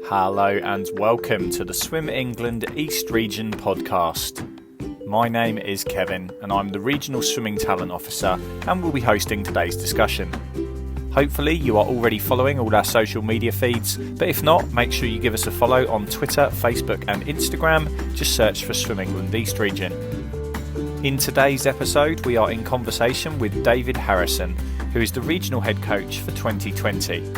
Hello and welcome to the Swim England East Region podcast. My name is Kevin and I'm the Regional Swimming Talent Officer and will be hosting today's discussion. Hopefully you are already following all our social media feeds, but if not, make sure you give us a follow on Twitter, Facebook and Instagram. Just search for Swim England East Region. In today's episode, we are in conversation with David Harrison, who is the Regional Head Coach for 2020.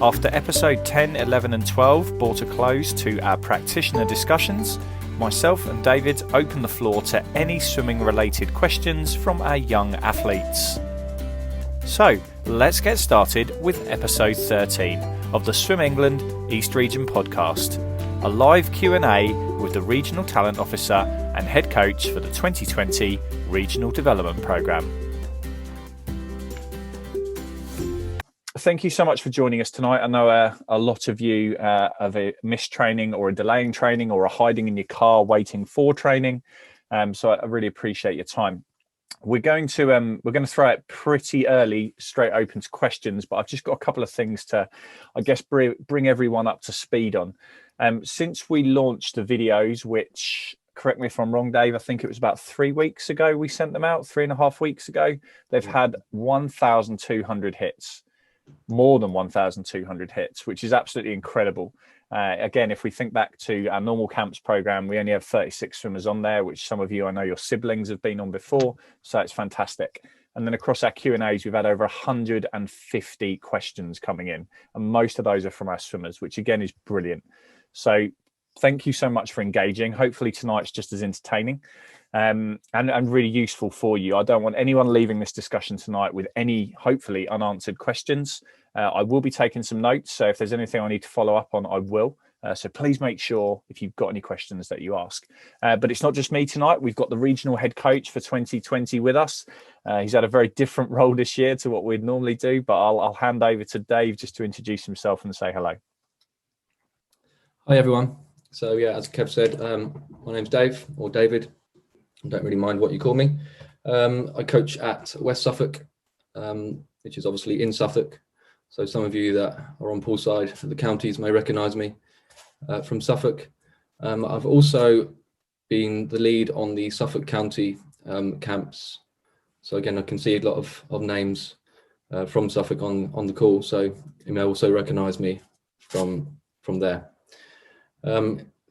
After episode 10, 11 and 12 brought a close to our practitioner discussions, myself and David open the floor to any swimming related questions from our young athletes. So let's get started with episode 13 of the Swim England East Region podcast, a live Q&A with the Regional Talent Officer and Head Coach for the 2020 Regional Development Programme. Thank you so much for joining us tonight. I know a lot of you have a missed training or a delaying training or are hiding in your car waiting for training. So I really appreciate your time. We're going to throw it pretty early, straight open to questions, but I've just got a couple of things to, I guess, bring everyone up to speed on. Since we launched the videos, which, correct me if I'm wrong, Dave, I think it was about 3 weeks ago we sent them out, 3.5 weeks ago, they've had 1,200 hits. More than 1,200 hits, which is absolutely incredible. Again, if we think back to our normal camps program, we only have 36 swimmers on there, which some of you, I know your siblings have been on before, so it's fantastic. And then across our Q&As, we've had over 150 questions coming in, and most of those are from our swimmers, which again is brilliant. So thank you so much for engaging. Hopefully tonight's just as entertaining and really useful for you. I don't want anyone leaving this discussion tonight with any, hopefully, unanswered questions. I will be taking some notes, so if there's anything I need to follow up on, I will. So please make sure if you've got any questions that you ask. But it's not just me tonight. We've got the Regional Head Coach for 2020 with us. He's had a very different role this year to what we'd normally do, but I'll hand over to Dave just to introduce himself and say hello. Hi, everyone. So yeah, as Kev said, my name's Dave, or David. I don't really mind what you call me. I coach at West Suffolk, which is obviously in Suffolk. So some of you that are on poolside for the counties may recognise me from Suffolk. I've also been the lead on the Suffolk County camps. So again, I can see a lot of names from Suffolk on the call. So you may also recognise me from there.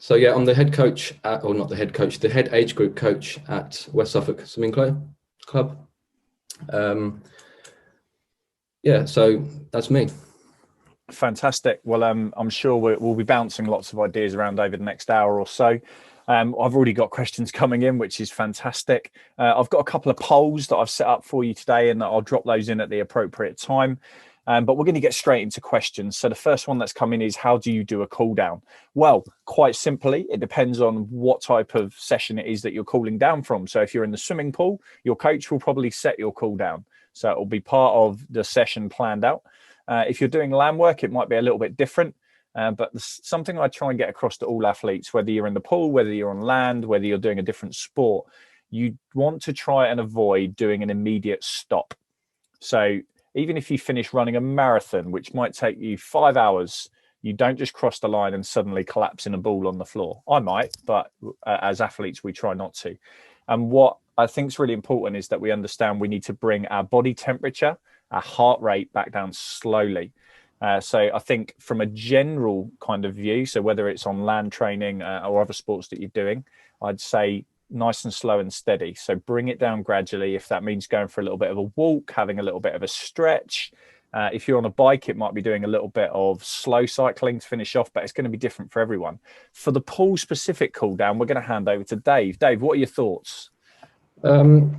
So yeah, I'm the head coach the head age group coach at West Suffolk Swimming Club. Yeah, so that's me. Fantastic. Well, I'm sure we'll be bouncing lots of ideas around over the next hour or so. I've already got questions coming in, which is fantastic. I've got a couple of polls that I've set up for you today, and I'll drop those in at the appropriate time. But we're going to get straight into questions. So the first one that's coming is, how do you do a cool down? Well, quite simply, it depends on what type of session it is that you're cooling down from. So if you're in the swimming pool, your coach will probably set your cool down. So it will be part of the session planned out. If you're doing land work, it might be a little bit different. But something I try and get across to all athletes, whether you're in the pool, whether you're on land, whether you're doing a different sport, you want to try and avoid doing an immediate stop. So even if you finish running a marathon, which might take you 5 hours, you don't just cross the line and suddenly collapse in a ball on the floor. I might, but as athletes, we try not to. And what I think is really important is that we understand we need to bring our body temperature, our heart rate back down slowly. So I think from a general kind of view, so whether it's on land training or other sports that you're doing, I'd say nice and slow and steady. So bring it down gradually. If that means going for a little bit of a walk, having a little bit of a stretch. If you're on a bike, it might be doing a little bit of slow cycling to finish off, but it's going to be different for everyone. For the pool specific cool down, we're going to hand over to Dave. Dave, what are your thoughts? All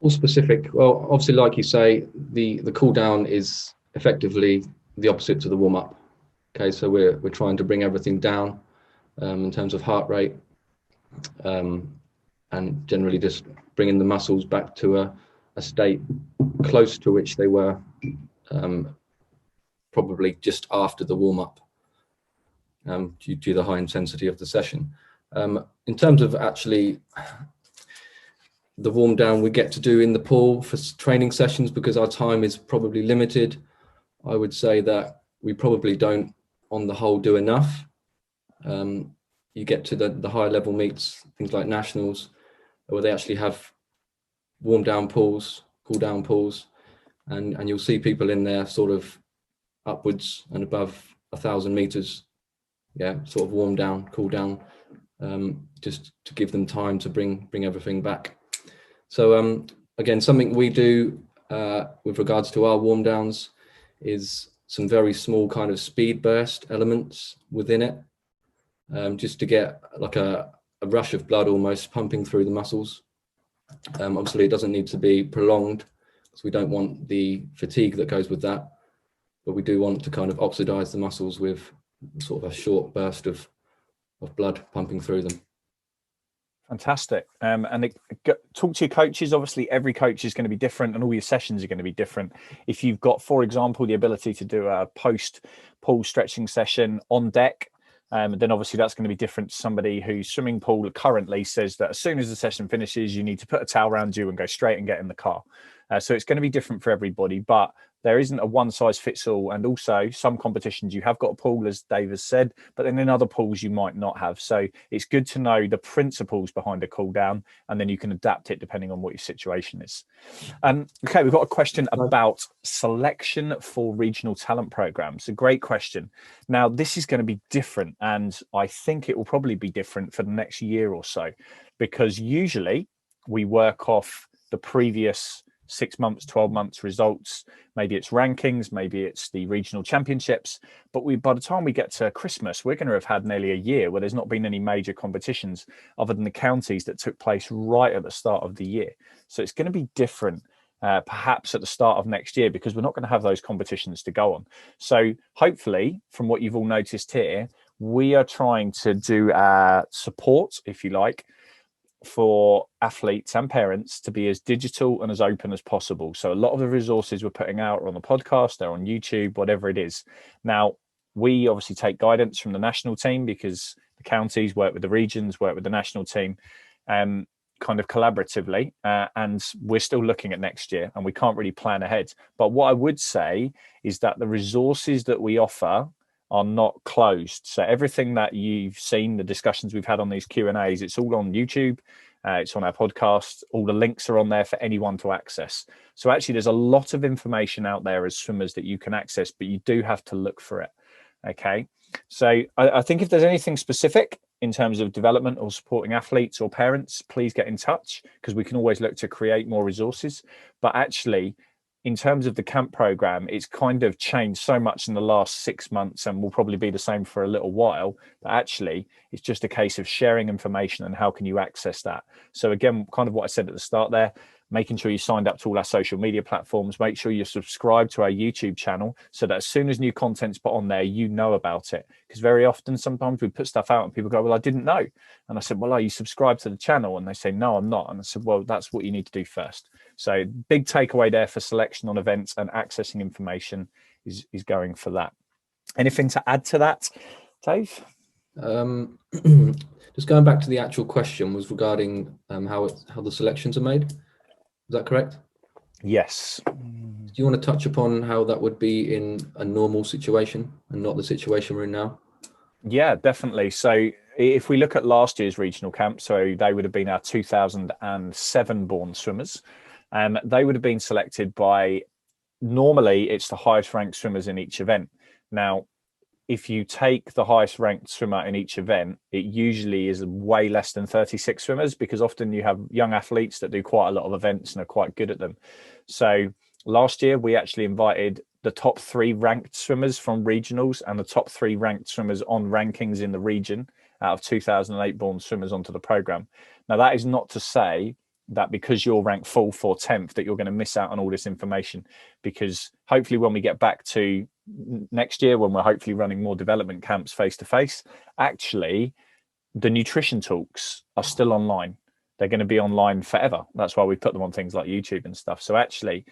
specific. Well, obviously, like you say, the cool down is effectively the opposite to the warm up. Okay, so we're trying to bring everything down in terms of heart rate. And generally just bringing the muscles back to a state close to which they were probably just after the warm-up due to the high intensity of the session. In terms of actually the warm down we get to do in the pool for training sessions, because our time is probably limited, I would say that we probably don't on the whole do enough. You get to the higher level meets, things like nationals, where they actually have warm down pools, cool down pools, and you'll see people in there sort of upwards and above 1,000 meters. Yeah, sort of warm down, cool down, just to give them time to bring everything back. So again, something we do with regards to our warm downs is some very small kind of speed burst elements within it, just to get like a rush of blood almost pumping through the muscles. Obviously, it doesn't need to be prolonged because we don't want the fatigue that goes with that, but we do want to kind of oxidize the muscles with sort of a short burst of blood pumping through them. Fantastic. Talk to your coaches. Obviously, every coach is going to be different and all your sessions are going to be different. If you've got, for example, the ability to do a post-pool stretching session on deck, then obviously that's going to be different to somebody whose swimming pool currently says that as soon as the session finishes, you need to put a towel around you and go straight and get in the car. So it's going to be different for everybody, but there isn't a one size fits all. And also some competitions you have got a pool, as Dave has said, but then in other pools you might not have. So it's good to know the principles behind a cool down, and then you can adapt it depending on what your situation is. Okay, we've got a question about selection for regional talent programs. A great question. Now, this is going to be different, and I think it will probably be different for the next year or so, because usually we work off the previous 6 months, 12 months results. Maybe it's rankings, maybe it's the regional championships, but by the time we get to Christmas, we're going to have had nearly a year where there's not been any major competitions other than the counties that took place right at the start of the year. So it's going to be different perhaps at the start of next year, because we're not going to have those competitions to go on. So hopefully, from what you've all noticed here, we are trying to do support, if you like, for athletes and parents to be as digital and as open as possible. So a lot of the resources we're putting out are on the podcast, they're on YouTube, whatever it is. Now, we obviously take guidance from the national team, because the counties work with the regions, work with the national team, kind of collaboratively, and we're still looking at next year and we can't really plan ahead. But what I would say is that the resources that we offer are not closed. So everything that you've seen, the discussions we've had on these Q&As, it's all on YouTube, it's on our podcast, all the links are on there for anyone to access. So actually there's a lot of information out there as swimmers that you can access, but you do have to look for it. Okay, so I think if there's anything specific in terms of development or supporting athletes or parents, please get in touch, because we can always look to create more resources. But actually, in terms of the camp program, it's kind of changed so much in the last 6 months, and will probably be the same for a little while. But actually, it's just a case of sharing information and how can you access that. So again, kind of what I said at the start there, making sure you signed up to all our social media platforms, make sure you're subscribed to our YouTube channel, so that as soon as new content's put on there, you know about it. Because very often, sometimes we put stuff out and people go, well, I didn't know. And I said, well, are you subscribed to the channel? And they say, no, I'm not. And I said, well, that's what you need to do first. So big takeaway there for selection on events and accessing information is going for that. Anything to add to that, Dave? Just going back to the actual question was regarding how the selections are made. Is that correct? Yes. Do you want to touch upon how that would be in a normal situation and not the situation we're in now? Yeah, definitely. So if we look at last year's regional camp, so they would have been our 2007 born swimmers. They would have been selected by, normally it's the highest ranked swimmers in each event. Now, if you take the highest ranked swimmer in each event, it usually is way less than 36 swimmers, because often you have young athletes that do quite a lot of events and are quite good at them. So last year, we actually invited the top 3 ranked swimmers from regionals and the top 3 ranked swimmers on rankings in the region out of 2008 born swimmers onto the program. Now, that is not to say that because you're ranked 4th or 10th that you're going to miss out on all this information, because hopefully when we get back to next year, when we're hopefully running more development camps face to face, actually the nutrition talks are still online. They're going to be online forever. That's why we put them on things like YouTube and stuff. So actually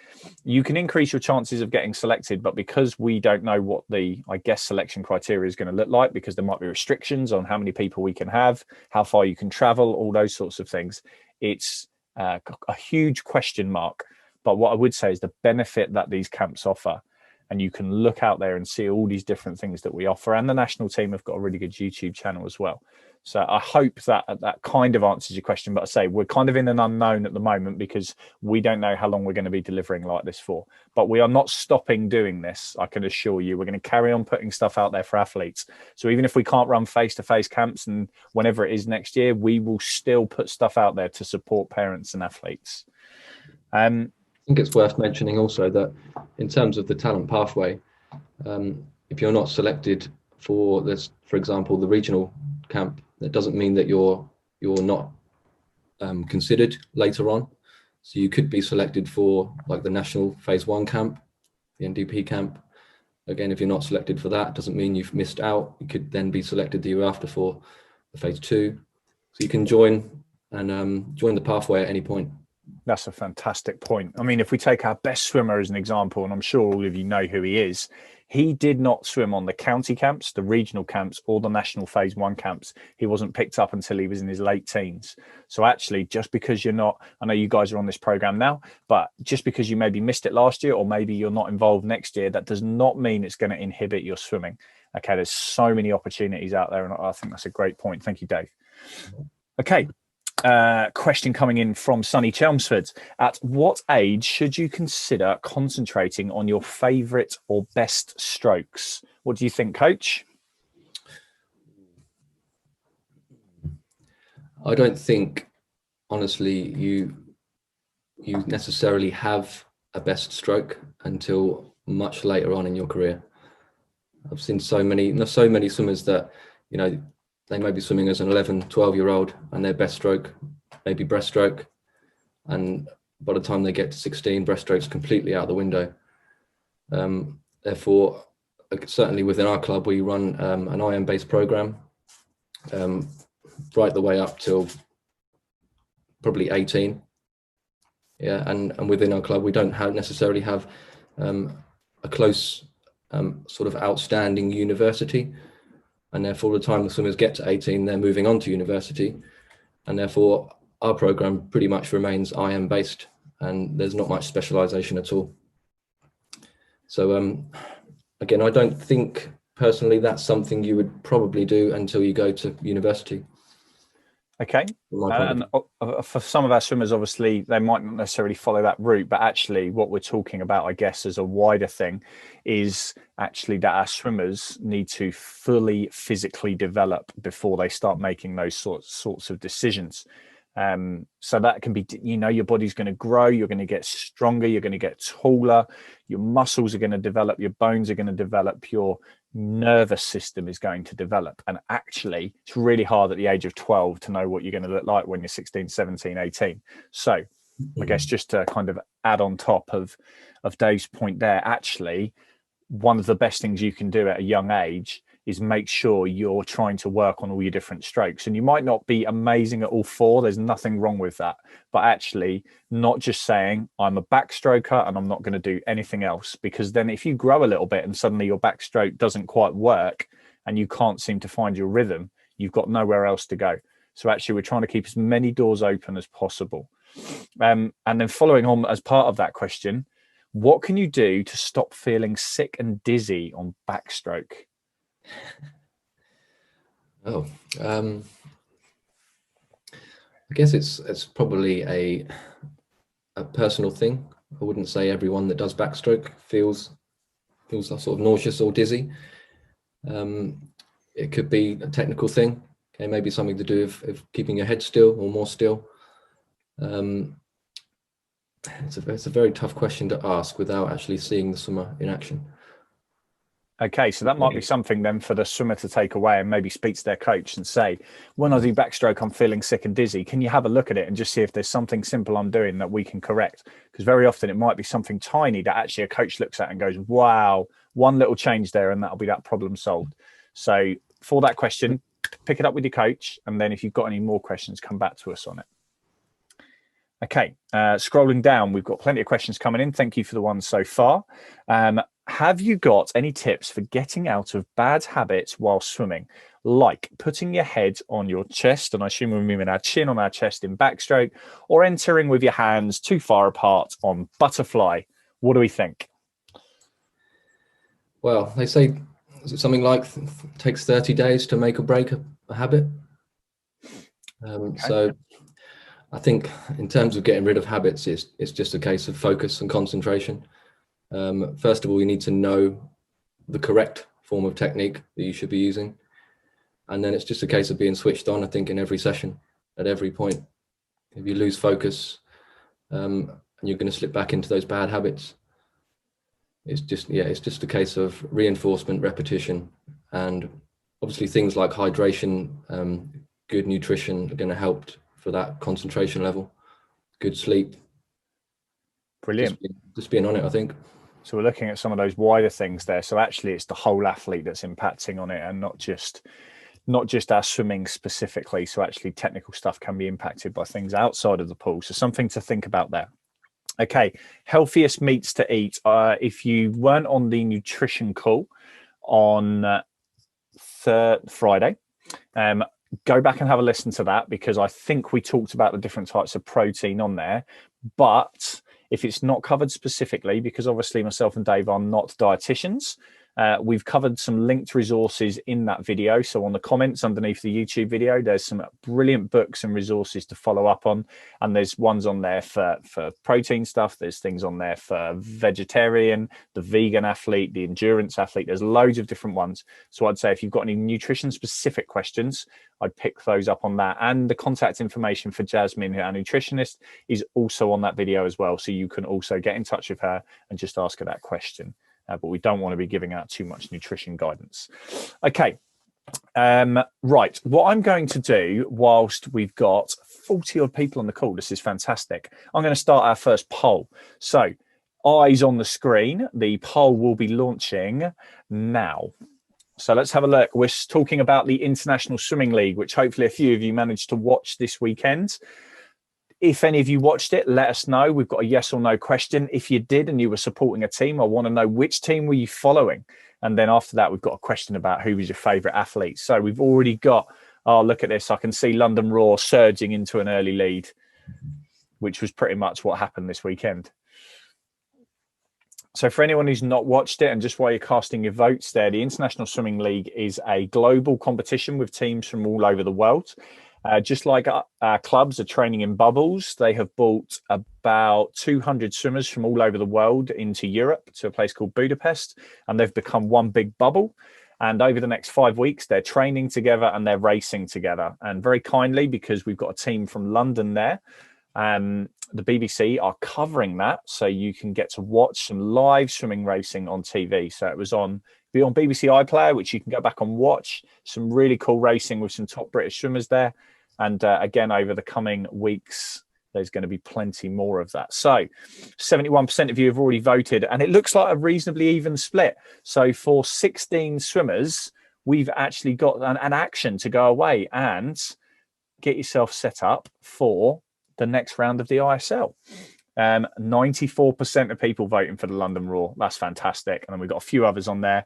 you can increase your chances of getting selected, but because we don't know what the, I guess, selection criteria is going to look like, because there might be restrictions on how many people we can have, how far you can travel, all those sorts of things, it's a huge question mark. But what I would say is the benefit that these camps offer, and you can look out there and see all these different things that we offer. And the national team have got a really good YouTube channel as well. So I hope that kind of answers your question. But I say we're kind of in an unknown at the moment because we don't know how long we're going to be delivering like this for. But we are not stopping doing this, I can assure you. We're going to carry on putting stuff out there for athletes. So even if we can't run face-to-face camps and whenever it is next year, we will still put stuff out there to support parents and athletes. I think it's worth mentioning also that in terms of the talent pathway, if you're not selected for this, for example, the regional camp, that doesn't mean that you're not considered later on. So you could be selected for like the national phase 1 camp, the NDP camp. Again, if you're not selected for that, doesn't mean you've missed out. You could then be selected the year after for the phase 2. So you can join the pathway at any point. That's a fantastic point. I mean, if we take our best swimmer as an example, and I'm sure all of you know who he is, he did not swim on the county camps, the regional camps, or the national phase 1 camps. He wasn't picked up until he was in his late teens. So actually, just because you're not, I know you guys are on this program now, but just because you maybe missed it last year, or maybe you're not involved next year, that does not mean it's going to inhibit your swimming. Okay, there's so many opportunities out there, and I think that's a great point. Thank you, Dave. Okay. Question coming in from Sunny Chelmsford. At what age should you consider concentrating on your favourite or best strokes? What do you think, Coach? I don't think, honestly, you necessarily have a best stroke until much later on in your career. I've seen so many swimmers that, you know, they may be swimming as an 11, 12-year-old and their best stroke may be breaststroke. And by the time they get to 16, breaststroke's completely out the window. Therefore, certainly within our club, we run an IM-based program right the way up till probably 18. Yeah, and within our club, we don't necessarily have a close sort of outstanding university. And therefore, the time the swimmers get to 18, they're moving on to university. And therefore, our program pretty much remains IM based, and there's not much specialization at all. So again, I don't think personally that's something you would probably do until you go to university. Okay. And for some of our swimmers, obviously, they might not necessarily follow that route, but actually what we're talking about, I guess, as a wider thing is actually that our swimmers need to fully physically develop before they start making those sorts of decisions. So that can be, you know, your body's going to grow, you're going to get stronger, you're going to get taller, your muscles are going to develop, your bones are going to develop, your nervous system is going to develop. And actually, it's really hard at the age of 12 to know what you're going to look like when you're 16, 17, 18. So I guess just to kind of add on top of Dave's point there, actually, one of the best things you can do at a young age is make sure you're trying to work on all your different strokes. And you might not be amazing at all four. There's nothing wrong with that. But actually not just saying I'm a backstroker and I'm not going to do anything else, because then if you grow a little bit and suddenly your backstroke doesn't quite work and you can't seem to find your rhythm, you've got nowhere else to go. So actually we're trying to keep as many doors open as possible. And then following on as part of that question, what can you do to stop feeling sick and dizzy on backstroke? I guess it's probably a personal thing. I wouldn't say everyone that does backstroke feels sort of nauseous or dizzy. It could be a technical thing. Okay, maybe something to do with keeping your head still or more still. It's a very tough question to ask without actually seeing the swimmer in action. Okay, so that might be something then for the swimmer to take away and maybe speak to their coach and say, when I do backstroke, I'm feeling sick and dizzy. Can you have a look at it and just see if there's something simple I'm doing that we can correct? Because very often it might be something tiny that actually a coach looks at and goes, wow, one little change there and that'll be that problem solved. So for that question, pick it up with your coach. And then if you've got any more questions, come back to us on it. Okay, scrolling down, we've got plenty of questions coming in. Thank you for the ones so far. Have you got any tips for getting out of bad habits while swimming, like putting your head on your chest, and I assume we're moving our chin on our chest in backstroke, or entering with your hands too far apart on butterfly? What do we think? Well, they say, is it something like takes 30 days to make or break a habit? So I think in terms of getting rid of habits, it's just a case of focus and concentration. First of all, you need to know the correct form of technique that you should be using. And then it's just a case of being switched on, I think, in every session, at every point. If you lose focus, and you're going to slip back into those bad habits. It's just a case of reinforcement, repetition, and obviously things like hydration, good nutrition are going to help for that concentration level, good sleep. Brilliant. Just being on it, I think. So we're looking at some of those wider things there. So actually it's the whole athlete that's impacting on it, and not just our swimming specifically. So actually technical stuff can be impacted by things outside of the pool. So something to think about there. Okay, healthiest meats to eat. If you weren't on the nutrition call on Friday, go back and have a listen to that, because I think we talked about the different types of protein on there. But if it's not covered specifically, because obviously myself and Dave are not dietitians, we've covered some linked resources in that video. So on the comments underneath the YouTube video, there's some brilliant books and resources to follow up on. And there's ones on there for protein stuff. There's things on there for vegetarian, the vegan athlete, the endurance athlete. There's loads of different ones. So I'd say if you've got any nutrition specific questions, I'd pick those up on that. And the contact information for Jasmine, our nutritionist, is also on that video as well. So you can also get in touch with her and just ask her that question. But we don't want to be giving out too much nutrition guidance. Okay. Right. What I'm going to do, whilst we've got 40 odd people on the call, this is fantastic. I'm going to start our first poll. So eyes on the screen. The poll will be launching now. So let's have a look. We're talking about the International Swimming League, which hopefully a few of you managed to watch this weekend. If any of you watched it, let us know. We've got a yes or no question. If you did and you were supporting a team, I want to know which team were you following? And then after that, we've got a question about who was your favourite athlete. So we've already got, oh, look at this. I can see London Raw surging into an early lead, which was pretty much what happened this weekend. So for anyone who's not watched it, and just while you're casting your votes there, the International Swimming League is a global competition with teams from all over the world. Just like our clubs are training in bubbles, they have brought about 200 swimmers from all over the world into Europe to a place called Budapest, and they've become one big bubble. And over the next 5 weeks, they're training together and they're racing together. And very kindly, because we've got a team from London there, the BBC are covering that, so you can get to watch some live swimming racing on TV. So it was on BBC iPlayer, which you can go back and watch. Some really cool racing with some top British swimmers there. And again, over the coming weeks, there's going to be plenty more of that. So 71% of you have already voted, and it looks like a reasonably even split. So for 16 swimmers, we've actually got an action to go away and get yourself set up for the next round of the ISL. 94% of people voting for the London Raw. That's fantastic. And then we've got a few others on there.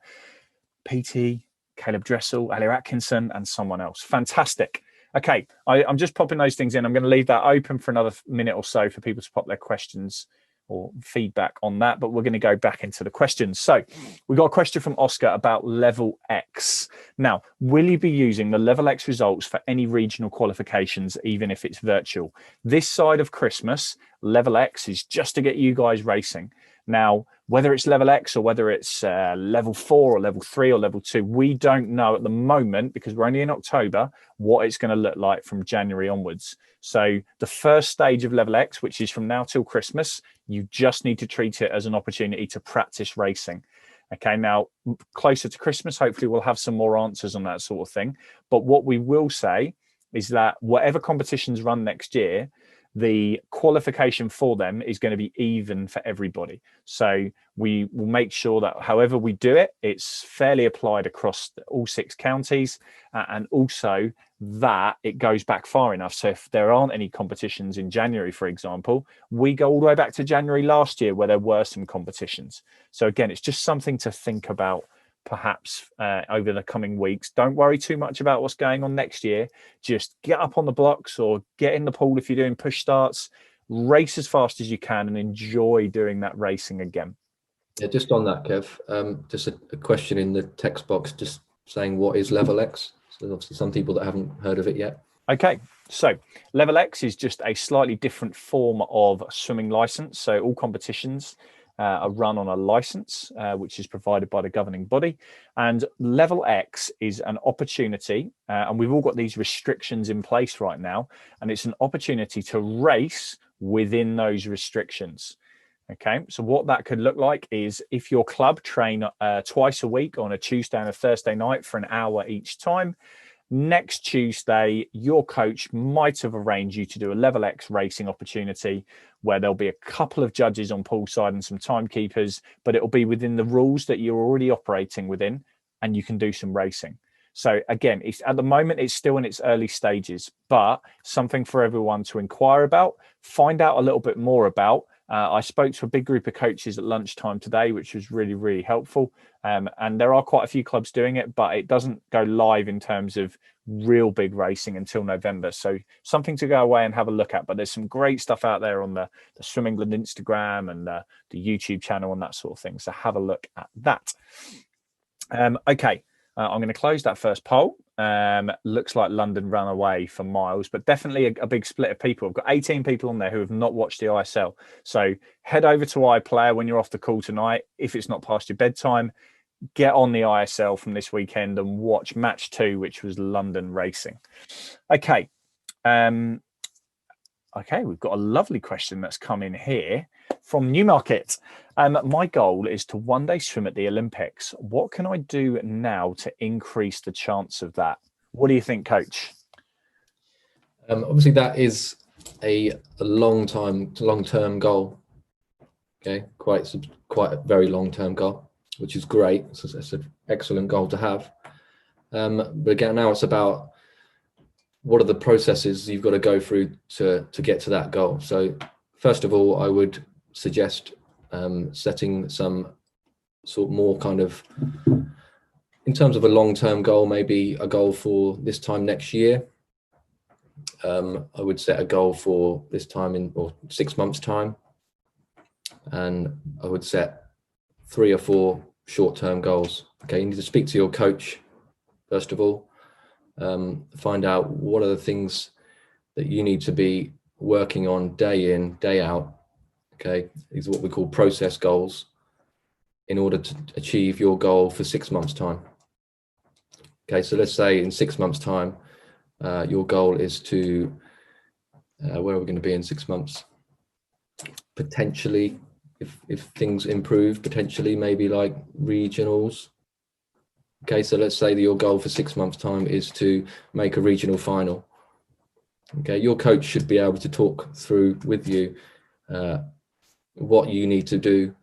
PT, Caleb Dressel, Ellie Atkinson, and someone else. Fantastic. Okay, I'm just popping those things in. I'm going to leave that open for another minute or so for people to pop their questions or feedback on that, but we're going to go back into the questions. So we got a question from Oscar about Level X. Now, will you be using the Level X results for any regional qualifications, even if it's virtual? This side of Christmas, Level X is just to get you guys racing. Now, whether it's Level X or whether it's Level 4 or Level 3 or Level 2, we don't know at the moment, because we're only in October, what it's going to look like from January onwards. So the first stage of Level X, which is from now till Christmas, you just need to treat it as an opportunity to practice racing. Okay, now closer to Christmas, hopefully we'll have some more answers on that sort of thing. But what we will say is that whatever competitions run next year, the qualification for them is going to be even for everybody. So we will make sure that however we do it, it's fairly applied across all 6 counties, and also that it goes back far enough. So if there aren't any competitions in January, for example, we go all the way back to January last year where there were some competitions. So again, it's just something to think about perhaps over the coming weeks. Don't worry too much about what's going on next year. Just get up on the blocks or get in the pool if you're doing push starts, race as fast as you can and enjoy doing that racing again. Yeah, just on that, Kev, just a question in the text box, just saying what is level X? So obviously some people that haven't heard of it yet. Okay, so level X is just a slightly different form of swimming license. So all competitions are run on a license, which is provided by the governing body. And level X is an opportunity, and we've all got these restrictions in place right now, and it's an opportunity to race within those restrictions. Okay, so what that could look like is if your club train twice a week on a Tuesday and a Thursday night for an hour each time, next Tuesday, your coach might have arranged you to do a level X racing opportunity where there'll be a couple of judges on poolside and some timekeepers, but it'll be within the rules that you're already operating within, and you can do some racing. So again, it's, at the moment, it's still in its early stages, but something for everyone to inquire about, find out a little bit more about. I spoke to a big group of coaches at lunchtime today, which was really, really helpful. And there are quite a few clubs doing it, but it doesn't go live in terms of real big racing until November. So something to go away and have a look at. But there's some great stuff out there on the Swim England Instagram and the YouTube channel and that sort of thing. So have a look at that. Okay, I'm going to close that first poll. Looks like London ran away for miles, but definitely a big split of people. I've got 18 people on there who have not watched the ISL. So head over to iPlayer when you're off the call tonight. If it's not past your bedtime, get on the ISL from this weekend and watch match 2, which was London racing. Okay. Okay, we've got a lovely question that's come in here from Newmarket. My goal is to one day swim at the Olympics. What can I do now to increase the chance of that? What do you think, Coach? Obviously, that is a long-term goal. Okay, quite a very long-term goal, which is great. It's an excellent goal to have. But again, now it's about what are the processes you've got to go through to get to that goal. So first of all, I would suggest setting some sort of more kind of, in terms of a long-term goal, maybe a goal for this time next year. I would set a goal for this time or 6 months time. And I would set 3 or 4 short-term goals. Okay, you need to speak to your coach, first of all. Find out what are the things that you need to be working on day in, day out. Okay, these are what we call process goals in order to achieve your goal for 6 months' time. Okay, so let's say in 6 months' time, your goal is to, where are we going to be in 6 months? Potentially, if things improve, potentially maybe like regionals. Okay, so let's say that your goal for 6 months' time is to make a regional final. Okay, your coach should be able to talk through with you what you need to do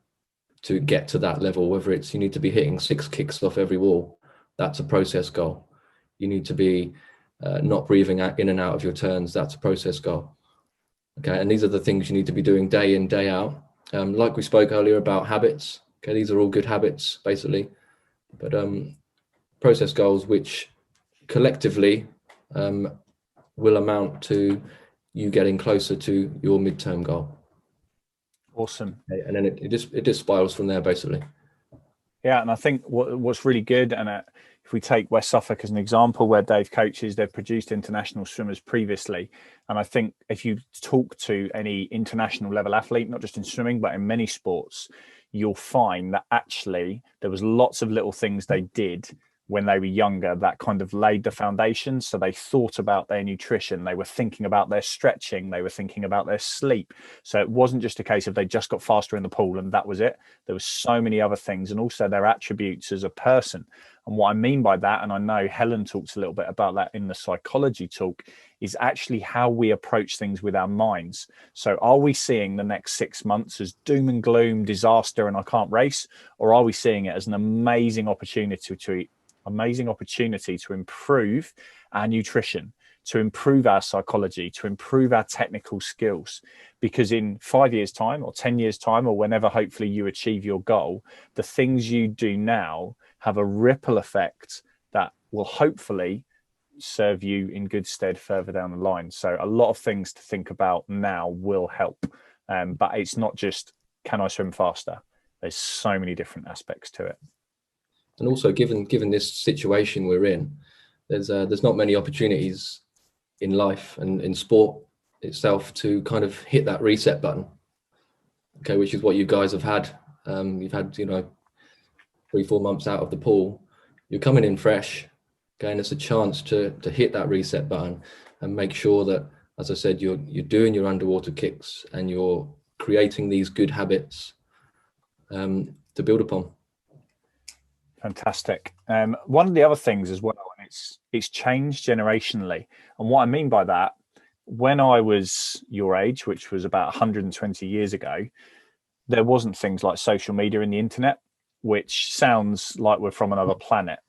to get to that level, whether it's you need to be hitting 6 kicks off every wall. That's a process goal. You need to be not breathing in and out of your turns. That's a process goal. Okay, and these are the things you need to be doing day in, day out. Like we spoke earlier about habits. Okay, these are all good habits, basically. But process goals, which collectively will amount to you getting closer to your midterm goal. Awesome. Okay, and then it just spirals from there, basically. Yeah, and I think what's really good, and if we take West Suffolk as an example, where Dave coaches, they've produced international swimmers previously. And I think if you talk to any international level athlete, not just in swimming, but in many sports, you'll find that actually there was lots of little things they did when they were younger that kind of laid the foundation. So they thought about their nutrition, they were thinking about their stretching, they were thinking about their sleep. So it wasn't just a case of they just got faster in the pool and that was it. There were so many other things, and also their attributes as a person. And what I mean by that, and I know Helen talks a little bit about that in the psychology talk, is actually how we approach things with our minds. So are we seeing the next 6 months as doom and gloom, disaster, and I can't race? Or are we seeing it as an amazing opportunity to improve our nutrition, to improve our psychology, to improve our technical skills? Because in 5 years' time or 10 years' time, or whenever hopefully you achieve your goal, the things you do now have a ripple effect that will hopefully serve you in good stead further down the line. So a lot of things to think about now will help. But it's not just, can I swim faster? There's so many different aspects to it. And also, given this situation we're in, there's not many opportunities in life and in sport itself to kind of hit that reset button. Okay, which is what you guys have had. You've had 3-4 months out of the pool. You're coming in fresh. Okay, and it's a chance to hit that reset button and make sure that, as I said, you're doing your underwater kicks and you're creating these good habits to build upon. Fantastic. One of the other things as well, and it's changed generationally. And what I mean by that, when I was your age, which was about 120 years ago, there wasn't things like social media and the internet, which sounds like we're from another planet.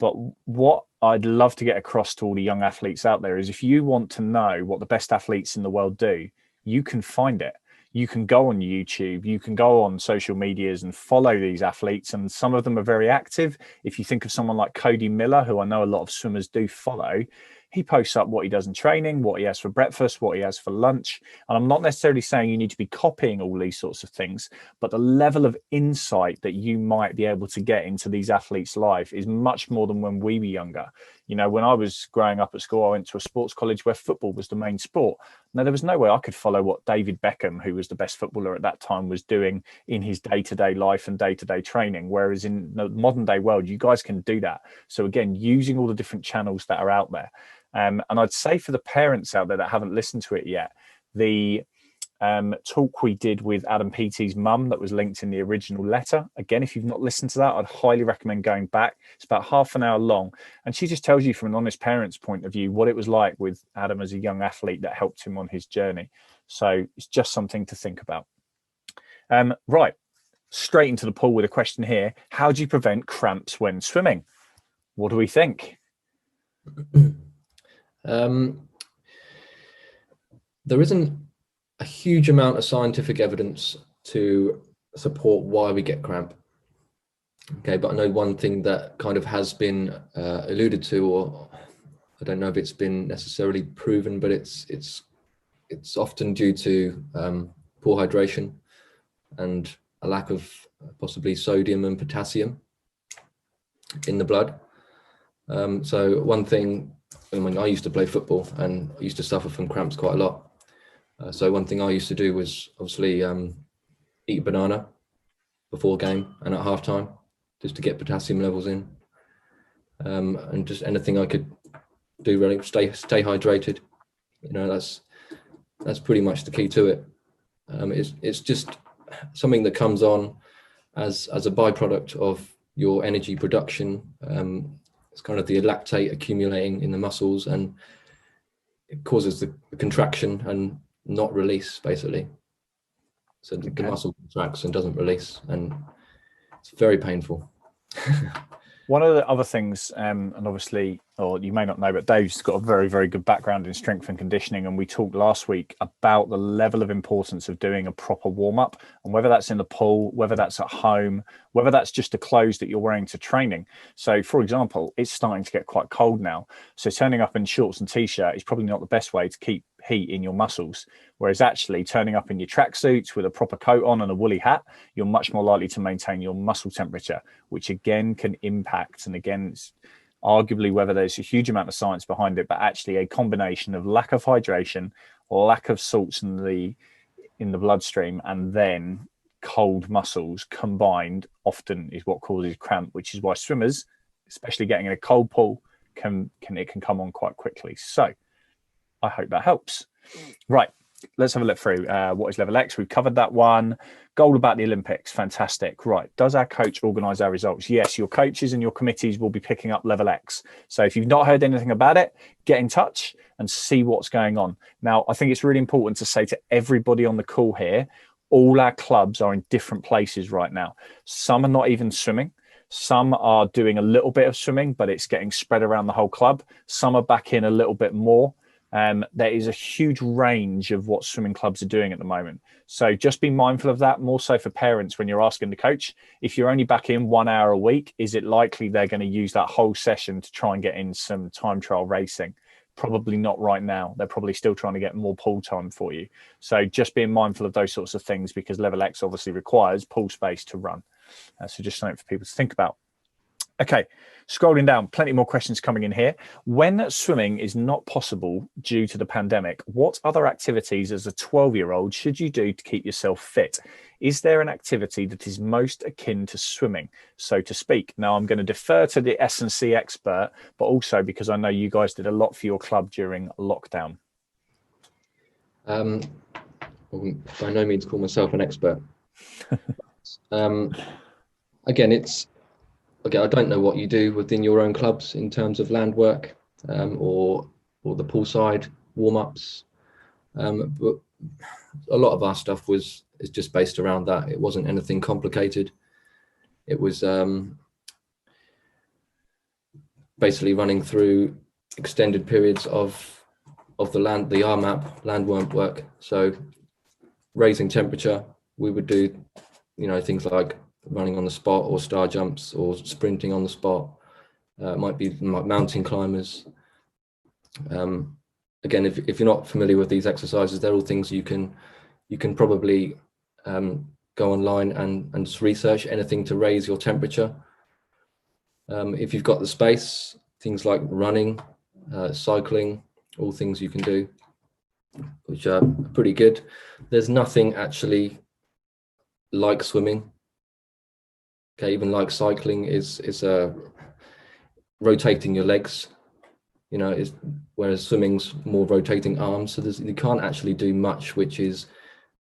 But what I'd love to get across to all the young athletes out there is, if you want to know what the best athletes in the world do, you can find it. You can go on YouTube, you can go on social medias and follow these athletes, and some of them are very active. If you think of someone like Cody Miller, who I know a lot of swimmers do follow, he posts up what he does in training, what he has for breakfast, what he has for lunch. And I'm not necessarily saying you need to be copying all these sorts of things, but the level of insight that you might be able to get into these athletes' life is much more than when we were younger. When I was growing up at school, I went to a sports college where football was the main sport. Now, there was no way I could follow what David Beckham, who was the best footballer at that time, was doing in his day-to-day life and day-to-day training. Whereas in the modern day world, you guys can do that. So again, using all the different channels that are out there. And I'd say for the parents out there that haven't listened to it yet, the talk we did with Adam Peaty's mum that was linked in the original letter. Again, if you've not listened to that, I'd highly recommend going back. It's about half an hour long. And she just tells you from an honest parent's point of view what it was like with Adam as a young athlete that helped him on his journey. So it's just something to think about. Right, straight into the pool with a question here. How do you prevent cramps when swimming? What do we think? There isn't a huge amount of scientific evidence to support why we get cramp. Okay, but I know one thing that kind of has been alluded to, or I don't know if it's been necessarily proven, but it's often due to poor hydration and a lack of possibly sodium and potassium in the blood. So one thing, I used to play football and I used to suffer from cramps quite a lot. So one thing I used to do was obviously eat a banana before game and at halftime, just to get potassium levels in, and just anything I could do really stay hydrated. That's pretty much the key to it. It's just something that comes on as a byproduct of your energy production. It's kind of the lactate accumulating in the muscles, and it causes the contraction and not release, basically. So the muscle contracts and doesn't release, and it's very painful. One of the other things, and obviously, or you may not know, but Dave's got a very, very good background in strength and conditioning. And we talked last week about the level of importance of doing a proper warm up, and whether that's in the pool, whether that's at home, whether that's just the clothes that you're wearing to training. So, for example, it's starting to get quite cold now. So turning up in shorts and t-shirt is probably not the best way to keep heat in your muscles. Whereas actually turning up in your tracksuits with a proper coat on and a woolly hat, you're much more likely to maintain your muscle temperature, which again can impact. And again, it's arguably whether there's a huge amount of science behind it, but actually a combination of lack of hydration, lack of salts in the bloodstream, and then cold muscles combined often is what causes cramp, which is why swimmers, especially getting in a cold pool, can come on quite quickly. So I hope that helps. Right, let's have a look through what is level X. We've covered that one. Goal about the Olympics, fantastic. Right, does our coach organise our results? Yes, your coaches and your committees will be picking up level X. So if you've not heard anything about it, get in touch and see what's going on. Now, I think it's really important to say to everybody on the call here, all our clubs are in different places right now. Some are not even swimming. Some are doing a little bit of swimming, but it's getting spread around the whole club. Some are back in a little bit more. There is a huge range of what swimming clubs are doing at the moment. So just be mindful of that, more so for parents when you're asking the coach. If you're only back in 1 hour a week, is it likely they're going to use that whole session to try and get in some time trial racing? Probably not right now. They're probably still trying to get more pool time for you. So just being mindful of those sorts of things, because level X obviously requires pool space to run. So just something for people to think about. Okay, scrolling down, plenty more questions coming in here. When swimming is not possible due to the pandemic, what other activities as a 12-year-old should you do to keep yourself fit? Is there an activity that is most akin to swimming, so to speak? Now, I'm going to defer to the S&C expert, but also because I know you guys did a lot for your club during lockdown. I wouldn't by no means call myself an expert. Again, I don't know what you do within your own clubs in terms of land work or the poolside warm-ups, but a lot of our stuff is just based around that. It wasn't anything complicated. It was basically running through extended periods of the RMAP landworm work. So raising temperature, we would do, things like running on the spot or star jumps or sprinting on the spot. It might be like mountain climbers. Again, if you're not familiar with these exercises, they're all things you can probably go online and just research anything to raise your temperature. If you've got the space, things like running, cycling, all things you can do, which are pretty good. There's nothing actually like swimming. Okay, even like cycling is rotating your legs, whereas swimming's more rotating arms. So you can't actually do much which is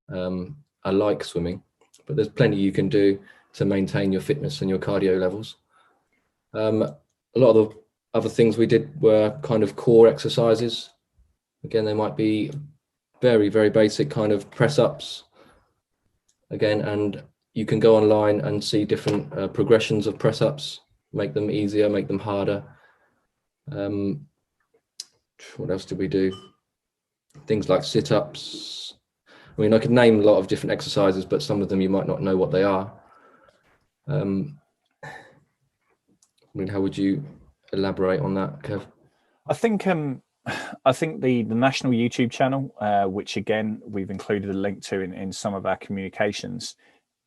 like swimming, but there's plenty you can do to maintain your fitness and your cardio levels. A lot of the other things we did were kind of core exercises. Again, they might be very, very basic kind of press ups. Again, and you can go online and see different progressions of press ups, make them easier, make them harder. What else did we do? Things like sit ups. I mean, I could name a lot of different exercises, but some of them you might not know what they are. I mean, how would you elaborate on that, Kev? I think the national YouTube channel, which again we've included a link to in some of our communications,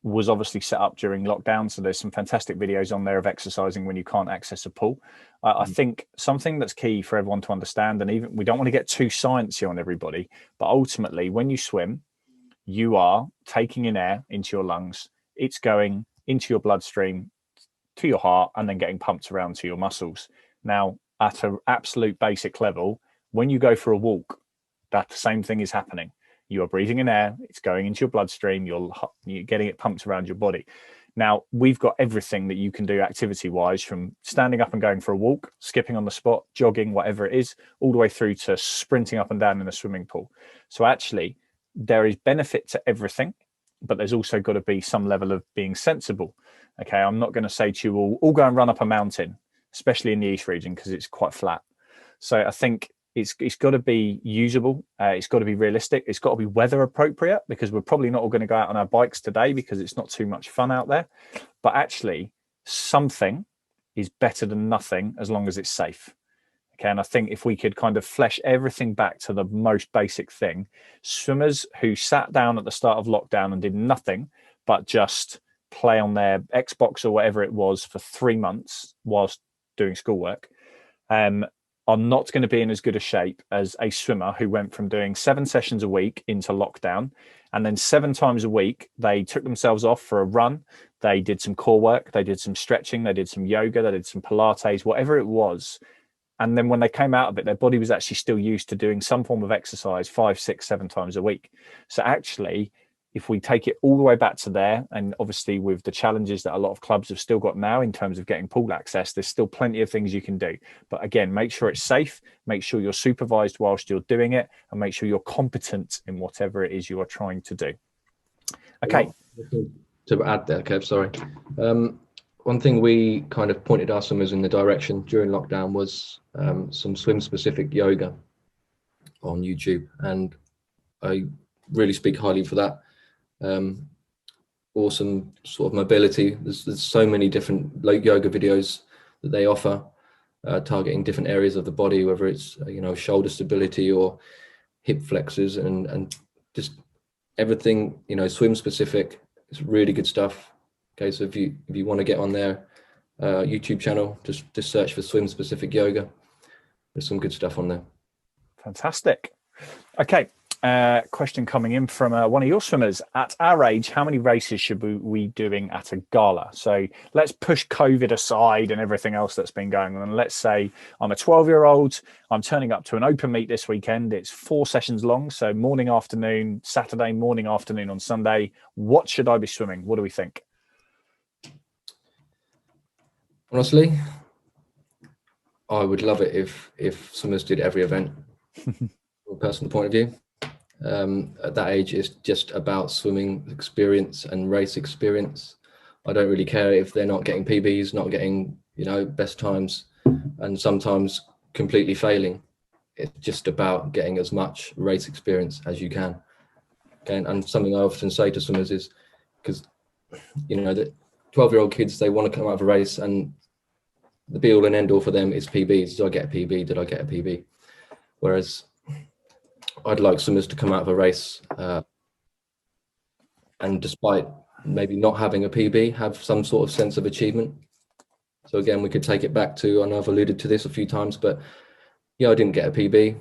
was obviously set up during lockdown. So there's some fantastic videos on there of exercising when you can't access a pool. I think something that's key for everyone to understand, and even we don't want to get too sciencey on everybody, but ultimately when you swim, you are taking in air into your lungs. It's going into your bloodstream, to your heart, and then getting pumped around to your muscles. Now, at an absolute basic level, when you go for a walk, that the same thing is happening. You are breathing in air, it's going into your bloodstream, you're getting it pumped around your body. Now, we've got everything that you can do activity-wise, from standing up and going for a walk, skipping on the spot, jogging, whatever it is, all the way through to sprinting up and down in a swimming pool. So actually, there is benefit to everything, but there's also got to be some level of being sensible. Okay, I'm not going to say to you all go and run up a mountain, especially in the East region, because it's quite flat. So I think it's got to be usable. It's got to be realistic. It's got to be weather appropriate, because we're probably not all going to go out on our bikes today because it's not too much fun out there. But actually, something is better than nothing as long as it's safe. Okay, and I think if we could kind of flesh everything back to the most basic thing, swimmers who sat down at the start of lockdown and did nothing but just play on their Xbox or whatever it was for 3 months whilst doing schoolwork, are not going to be in as good a shape as a swimmer who went from doing 7 sessions a week into lockdown, and then 7 times a week they took themselves off for a run, they did some core work, they did some stretching, they did some yoga, they did some Pilates, whatever it was. And then when they came out of it, their body was actually still used to doing some form of exercise 5, 6, 7 times a week. So actually, if we take it all the way back to there, and obviously with the challenges that a lot of clubs have still got now in terms of getting pool access, there's still plenty of things you can do. But again, make sure it's safe, make sure you're supervised whilst you're doing it, and make sure you're competent in whatever it is you are trying to do. Okay. To add there, Kev, sorry. One thing we kind of pointed our swimmers in the direction during lockdown was some swim-specific yoga on YouTube, and I really speak highly for that. Awesome sort of mobility. There's so many different yoga videos that they offer. targeting different areas of the body, whether it's shoulder stability or hip flexors and just everything, swim specific. It's really good stuff. Okay, so if you want to get on their YouTube channel, just search for swim specific yoga. There's some good stuff on there. Fantastic. Okay, question coming in from one of your swimmers. At our age, how many races should we doing at a gala? So let's push COVID aside and everything else that's been going on. Let's say I'm a 12-year-old. I'm turning up to an open meet this weekend. It's 4 sessions long. So morning, afternoon, Saturday, morning, afternoon on Sunday. What should I be swimming? What do we think? Honestly, I would love it if swimmers did every event. From a personal point of view, at that age, it's just about swimming experience and race experience. I don't really care if they're not getting PBs, not getting best times, and sometimes completely failing. It's just about getting as much race experience as you can. Okay, and something I often say to swimmers is, because the 12-year-old kids, they want to come out of a race and the be all and end all for them is PBs. Did I get a PB? Did I get a PB? Whereas I'd like swimmers to come out of a race and despite maybe not having a PB, have some sort of sense of achievement. So again, we could take it back to, I know I've alluded to this a few times, but yeah, I didn't get a PB,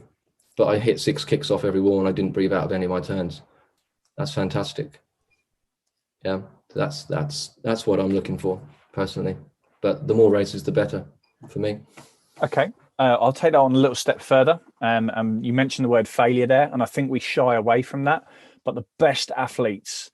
but I hit 6 kicks off every wall and I didn't breathe out of any of my turns. That's fantastic. Yeah, that's what I'm looking for personally. But the more races, the better for me. Okay. I'll take that on a little step further. You mentioned the word failure there, and I think we shy away from that. But the best athletes,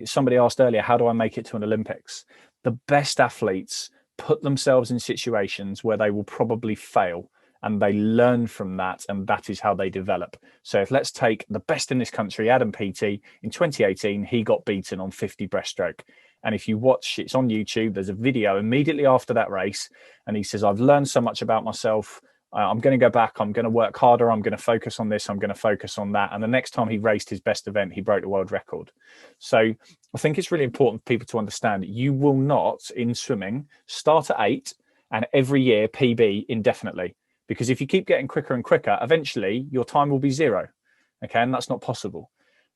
somebody asked earlier, how do I make it to an Olympics? The best athletes put themselves in situations where they will probably fail, and they learn from that, and that is how they develop. So if let's take the best in this country, Adam Peaty, in 2018, he got beaten on 50 breaststroke. And if you watch, it's on YouTube, there's a video immediately after that race. And he says, I've learned so much about myself. I'm going to go back. I'm going to work harder. I'm going to focus on this. I'm going to focus on that. And the next time he raced his best event, he broke the world record. So I think it's really important for people to understand you will not, in swimming, start at 8 and every year PB indefinitely. Because if you keep getting quicker and quicker, eventually your time will be 0. Okay, and that's not possible.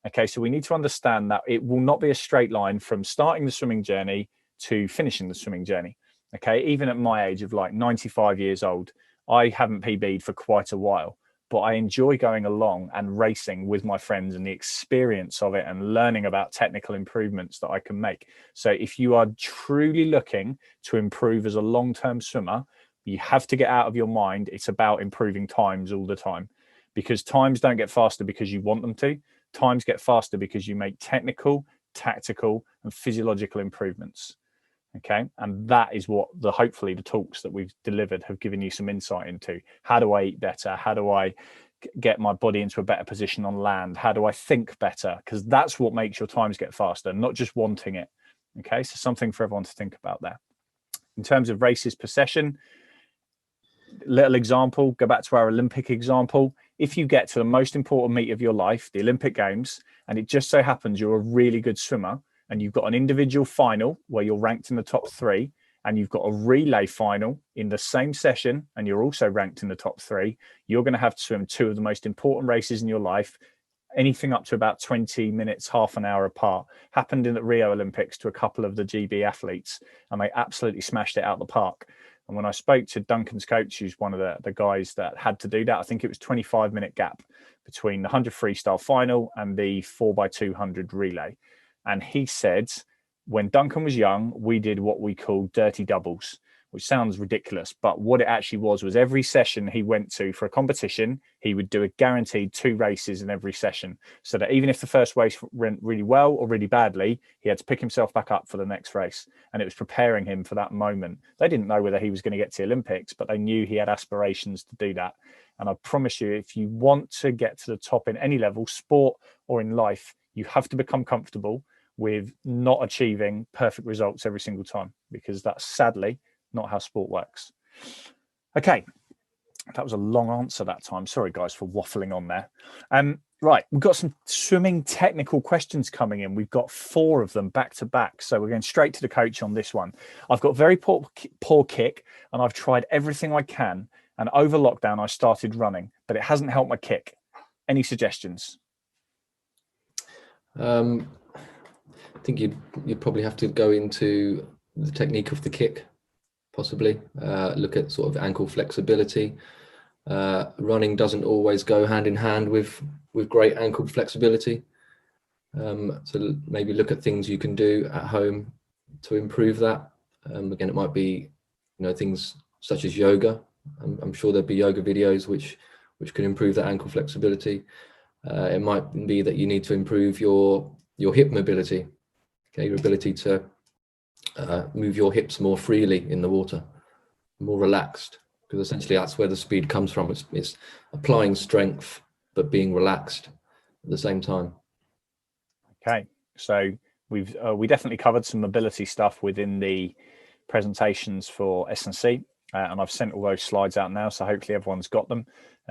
Okay, so we need to understand that it will not be a straight line from starting the swimming journey to finishing the swimming journey. Okay, even at my age of like 95 years old, I haven't PB'd for quite a while, but I enjoy going along and racing with my friends and the experience of it and learning about technical improvements that I can make. So if you are truly looking to improve as a long-term swimmer, you have to get out of your mind it's about improving times all the time, because times don't get faster because you want them to. Times get faster because you make technical, tactical, and physiological improvements. Okay, and that is what hopefully the talks that we've delivered have given you some insight into. How do I eat better? How do I get my body into a better position on land? How do I think better? Because that's what makes your times get faster, not just wanting it. Okay, so something for everyone to think about there. In terms of races per session, little example, go back to our Olympic example. If you get to the most important meet of your life, the Olympic Games, and it just so happens you're a really good swimmer and you've got an individual final where you're ranked in the top 3, and you've got a relay final in the same session and you're also ranked in the top 3, you're going to have to swim 2 of the most important races in your life, anything up to about 20 minutes, half an hour apart. Happened in the Rio Olympics to a couple of the GB athletes, and they absolutely smashed it out the park. And when I spoke to Duncan's coach, who's one of the guys that had to do that, I think it was 25-minute gap between the 100 freestyle final and the 4x200 relay. And he said, when Duncan was young, we did what we call dirty doubles, which sounds ridiculous. But what it actually was every session he went to for a competition, he would do a guaranteed 2 races in every session. So that even if the first race went really well or really badly, he had to pick himself back up for the next race. And it was preparing him for that moment. They didn't know whether he was going to get to the Olympics, but they knew he had aspirations to do that. And I promise you, if you want to get to the top in any level, sport or in life, you have to become comfortable with not achieving perfect results every single time, because that's sadly not how sport works. Okay, That was a long answer that time. Sorry, guys, for waffling on there. Right, we've got some swimming technical questions coming in. We've got 4 of them back to back. So we're going straight to the coach on this one. I've got very poor kick, and I've tried everything I can. And over lockdown, I started running, but it hasn't helped my kick. Any suggestions? I think you'd probably have to go into the technique of the kick, possibly. Look at sort of ankle flexibility. Running doesn't always go hand in hand with great ankle flexibility. So maybe look at things you can do at home to improve that. Again, it might be, things such as yoga. I'm sure there'd be yoga videos which can improve that ankle flexibility. It might be that you need to improve your hip mobility, okay, your ability to move your hips more freely in the water, more relaxed, because essentially that's where the speed comes from. It's applying strength but being relaxed at the same time. Okay, so we definitely covered some mobility stuff within the presentations for S&C, and I've sent all those slides out now, so hopefully everyone's got them.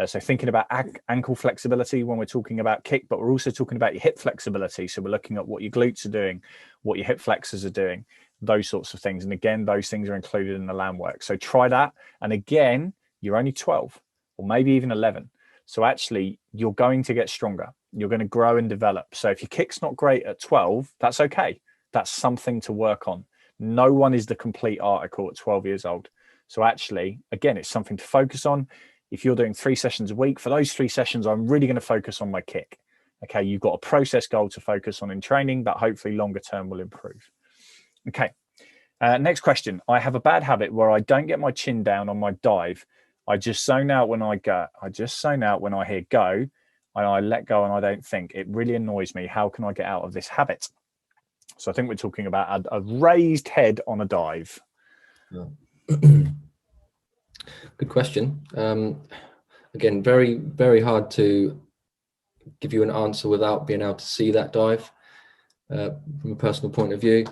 So thinking about ankle flexibility when we're talking about kick, but we're also talking about your hip flexibility. So we're looking at what your glutes are doing, what your hip flexors are doing, those sorts of things. And again, those things are included in the land work. So try that. And again, you're only 12 or maybe even 11. So actually, you're going to get stronger. You're going to grow and develop. So if your kick's not great at 12, that's okay. That's something to work on. No one is the complete article at 12 years old. So actually, again, it's something to focus on. If you're doing 3 sessions a week, for those 3 sessions, I'm really going to focus on my kick. Okay, you've got a process goal to focus on in training that hopefully longer term will improve. Okay, next question. I have a bad habit where I don't get my chin down on my dive. I just zone out when I go. I just zone out when I hear go, and I let go and I don't think. It really annoys me. How can I get out of this habit? So I think we're talking about a raised head on a dive. Yeah. Good question. Again, very, very hard to give you an answer without being able to see that dive from a personal point of view.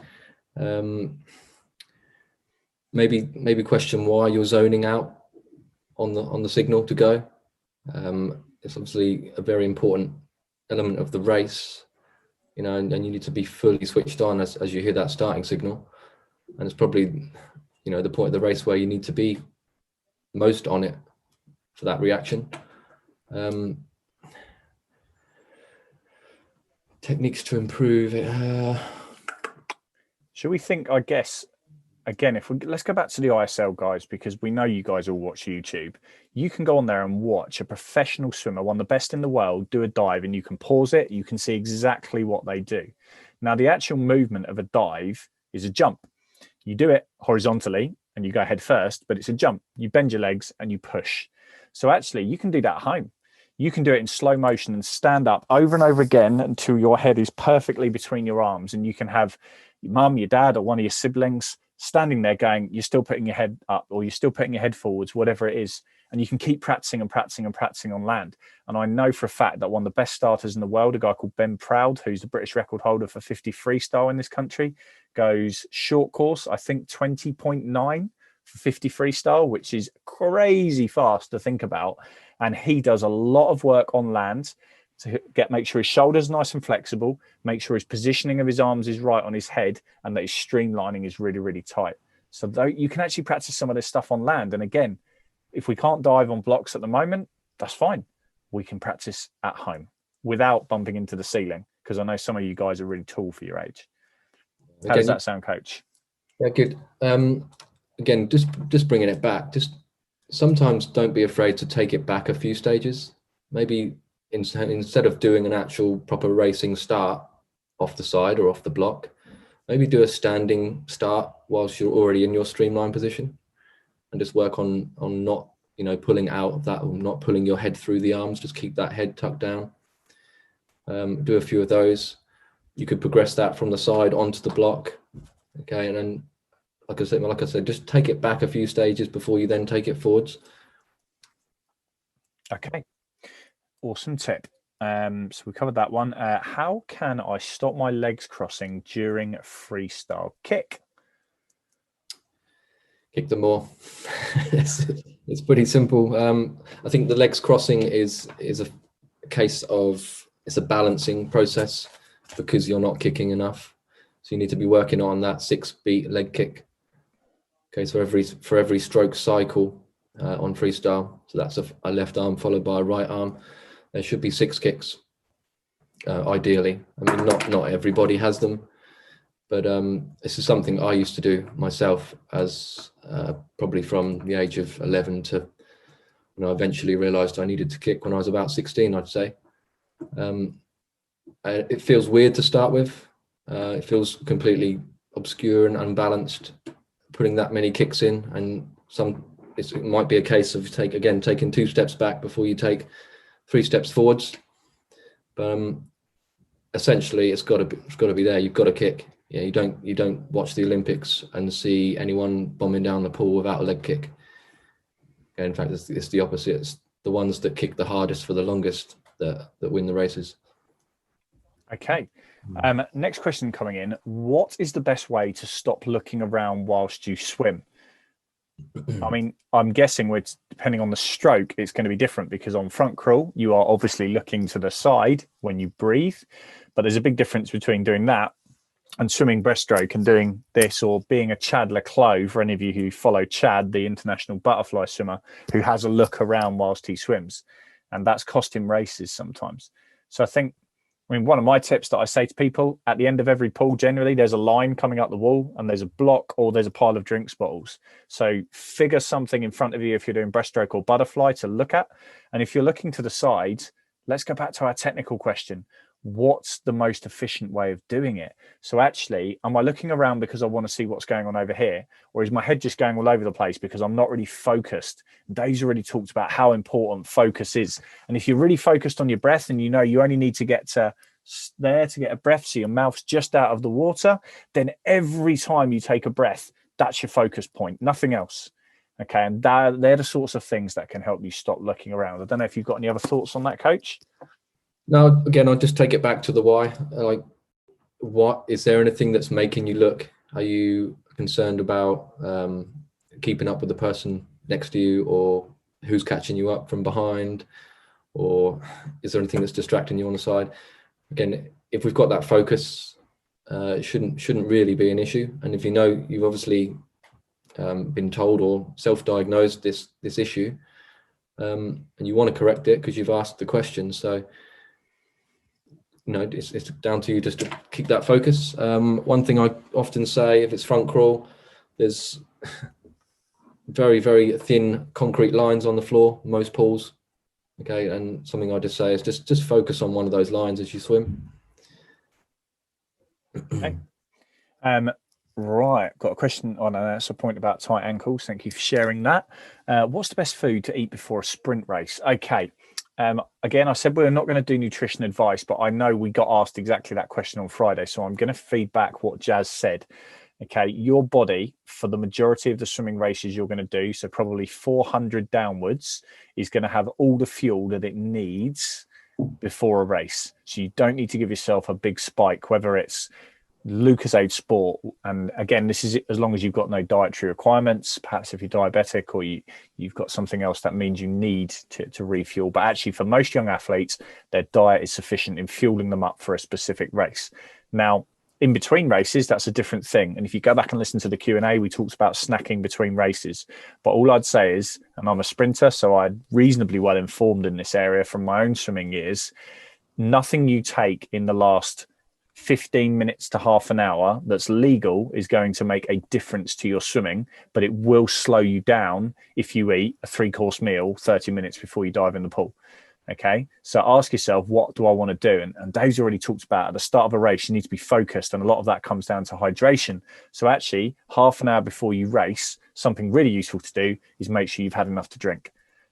Maybe question why you're zoning out on the signal to go. It's obviously a very important element of the race, and you need to be fully switched on as you hear that starting signal. And it's probably, the point of the race where you need to be most on it for that reaction. Techniques to improve it. Should we think, I guess, again, let's go back to the ISL guys, because we know you guys all watch YouTube. You can go on there and watch a professional swimmer, one of the best in the world, do a dive, and you can pause it. You can see exactly what they do. Now, the actual movement of a dive is a jump. You do it horizontally and you go head first, but it's a jump. You bend your legs and you push. So actually, you can do that at home. You can do it in slow motion and stand up over and over again until your head is perfectly between your arms. And you can have your mum, your dad, or one of your siblings standing there going, you're still putting your head up or you're still putting your head forwards, whatever it is. And you can keep practicing and practicing and practicing on land. And I know for a fact that one of the best starters in the world, a guy called Ben Proud, who's the British record holder for 50 freestyle in this country, goes short course, I think 20.9 for 50 freestyle, which is crazy fast to think about. And he does a lot of work on land to make sure his shoulders are nice and flexible, make sure his positioning of his arms is right on his head, and that his streamlining is really, really tight. So though you can actually practice some of this stuff on land. And again, if we can't dive on blocks at the moment, that's fine. We can practice at home without bumping into the ceiling, because I know some of you guys are really tall for your age. How does that sound, Coach? Yeah, good. Again, just bringing it back, just sometimes don't be afraid to take it back a few stages. Maybe instead of doing an actual proper racing start off the side or off the block, maybe do a standing start whilst you're already in your streamline position, and just work on not, pulling out of that, or not pulling your head through the arms. Just keep that head tucked down. Do a few of those. You could progress that from the side onto the block. Okay, and then, like I said, just take it back a few stages before you then take it forwards. Okay, awesome tip. So we covered that one. How can I stop my legs crossing during freestyle kick? Kick them more. It's It's pretty simple. I think the legs crossing is a case of, it's a balancing process because you're not kicking enough. So you need to be working on that 6-beat leg kick. Okay, so for every stroke cycle on freestyle, so that's a left arm followed by a right arm, there should be 6 kicks, ideally. I mean, not everybody has them, but this is something I used to do myself as probably from the age of 11 to when I eventually realized I needed to kick when I was about 16, I'd say. It feels weird to start with. It feels completely obscure and unbalanced, putting that many kicks in, and it might be a case of taking 2 steps back before you take 3 steps forwards. But essentially, it's got to be there. You've got to kick. Yeah, you don't watch the Olympics and see anyone bombing down the pool without a leg kick. Okay, in fact, it's the opposite. It's the ones that kick the hardest for the longest that win the races. Okay. Next question coming in. What is the best way to stop looking around whilst you swim? I mean, I'm guessing depending on the stroke, it's going to be different, because on front crawl, you are obviously looking to the side when you breathe, but there's a big difference between doing that and swimming breaststroke and doing this, or being a Chad Leclos, for any of you who follow Chad, the international butterfly swimmer, who has a look around whilst he swims. And that's cost him races sometimes. So I mean, one of my tips that I say to people, at the end of every pool, generally, there's a line coming up the wall and there's a block or there's a pile of drinks bottles. So figure something in front of you if you're doing breaststroke or butterfly to look at. And if you're looking to the side, let's go back to our technical question. What's the most efficient way of doing it? So actually, am I looking around because I want to see what's going on over here? Or is my head just going all over the place because I'm not really focused? Dave's already talked about how important focus is. And if you're really focused on your breath and you know you only need to get to there to get a breath, so your mouth's just out of the water, then every time you take a breath, that's your focus point, nothing else. Okay, and they're the sorts of things that can help you stop looking around. I don't know if you've got any other thoughts on that, Coach? No, again, I'll just take it back to the why. Like, what is there anything that's making you look? Are you concerned about keeping up with the person next to you, or who's catching you up from behind, or is there anything that's distracting you on the side? Again, if we've got that focus, it shouldn't really be an issue. And if you know you've obviously been told or self-diagnosed this issue, and you want to correct it because you've asked the question, so it's down to you just to keep that focus. One thing I often say, if it's front crawl, there's very, very thin concrete lines on the floor, most pools. Okay, and something I just say is just focus on one of those lines as you swim. Okay. Right, got a question on that's a point about tight ankles. Thank you for sharing that. What's the best food to eat before a sprint race? Okay. Again, I said we're not going to do nutrition advice, but I know we got asked exactly that question on Friday, so I'm going to feed back what Jazz said. Okay, your body, for the majority of the swimming races you're going to do, so probably 400 downwards, is going to have all the fuel that it needs before a race. So you don't need to give yourself a big spike, whether it's Lucozade Sport. And again, this is as long as you've got no dietary requirements. Perhaps if you're diabetic or you've got something else that means you need to refuel. But actually, for most young athletes, their diet is sufficient in fueling them up for a specific race. Now, in between races, that's a different thing. And if you go back and listen to the Q&A, we talked about snacking between races. But all I'd say is, and I'm a sprinter, so I'm reasonably well informed in this area from my own swimming years, nothing you take in the last 15 minutes to half an hour that's legal is going to make a difference to your swimming, but it will slow you down if you eat a 3-course meal 30 minutes before you dive in the pool. Okay, so ask yourself, what do I want to do? And Dave's already talked about at the start of a race, you need to be focused, and a lot of that comes down to hydration. So actually, half an hour before you race, something really useful to do is make sure you've had enough to drink.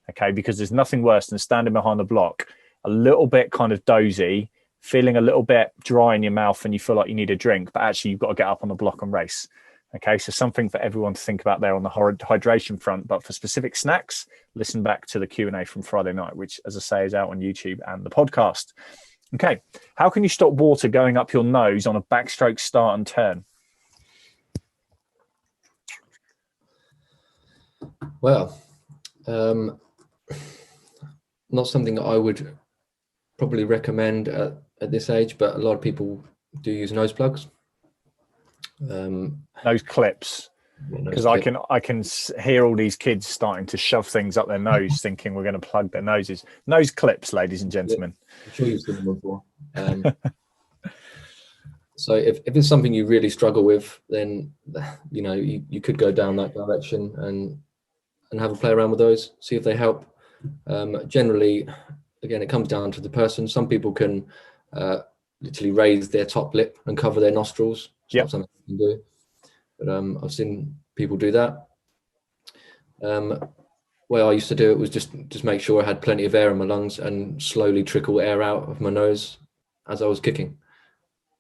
Okay, because there's nothing worse than standing behind the block, a little bit kind of dozy, feeling a little bit dry in your mouth and you feel like you need a drink, but actually you've got to get up on the block and race. Okay, so something for everyone to think about there on the hydration front. But for specific snacks, listen back to the Q&A from Friday night, which, as I say, is out on YouTube and the podcast. Okay, how can you stop water going up your nose on a backstroke start and turn? Well, Not something that I would probably recommend at this age, but a lot of people do use nose plugs. Nose clips. Because I can hear all these kids starting to shove things up their nose, thinking we're going to plug their noses. Nose clips, ladies and gentlemen. I'm sure you've seen them before. So if it's something you really struggle with, then you could go down that direction and have a play around with those, see if they help. Generally, again, it comes down to the person. Some people can literally raise their top lip and cover their nostrils. It's not something you can do, but I've seen people do that. Way I used to do it was just make sure I had plenty of air in my lungs and slowly trickle air out of my nose as I was kicking.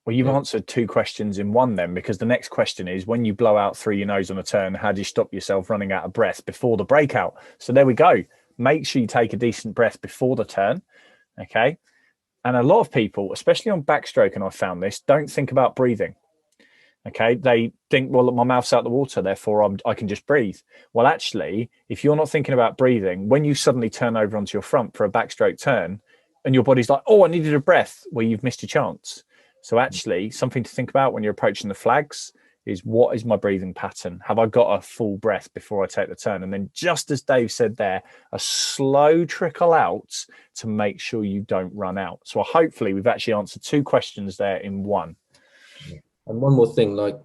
Well, you've answered two questions in one then, because the next question is, when you blow out through your nose on a turn, how do you stop yourself running out of breath before the breakout? So there we go. Make sure you take a decent breath before the turn. Okay. And a lot of people, especially on backstroke, and I found this, don't think about breathing. Okay. They think, well, my mouth's out the water, therefore I can just breathe. Well, actually, if you're not thinking about breathing, when you suddenly turn over onto your front for a backstroke turn and your body's like, oh, I needed a breath, well, you've missed your chance. So actually, something to think about when you're approaching the flags is, what is my breathing pattern? Have I got a full breath before I take the turn? And then, just as Dave said there, a slow trickle out to make sure you don't run out. So hopefully we've actually answered two questions there in one. And one more thing, like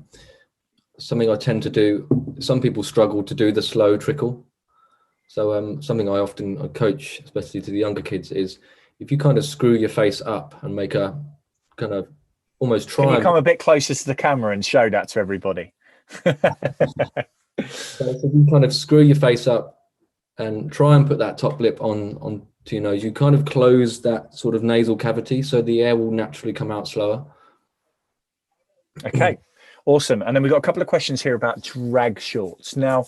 something I tend to do, some people struggle to do the slow trickle. So something I often coach, especially to the younger kids, is if you kind of screw your face up and make a kind of almost try. Can you come a bit closer to the camera and show that to everybody? So you kind of screw your face up and try and put that top lip on to your nose. You kind of close that sort of nasal cavity, so the air will naturally come out slower. Okay, awesome. And then we've got a couple of questions here about drag shorts. Now,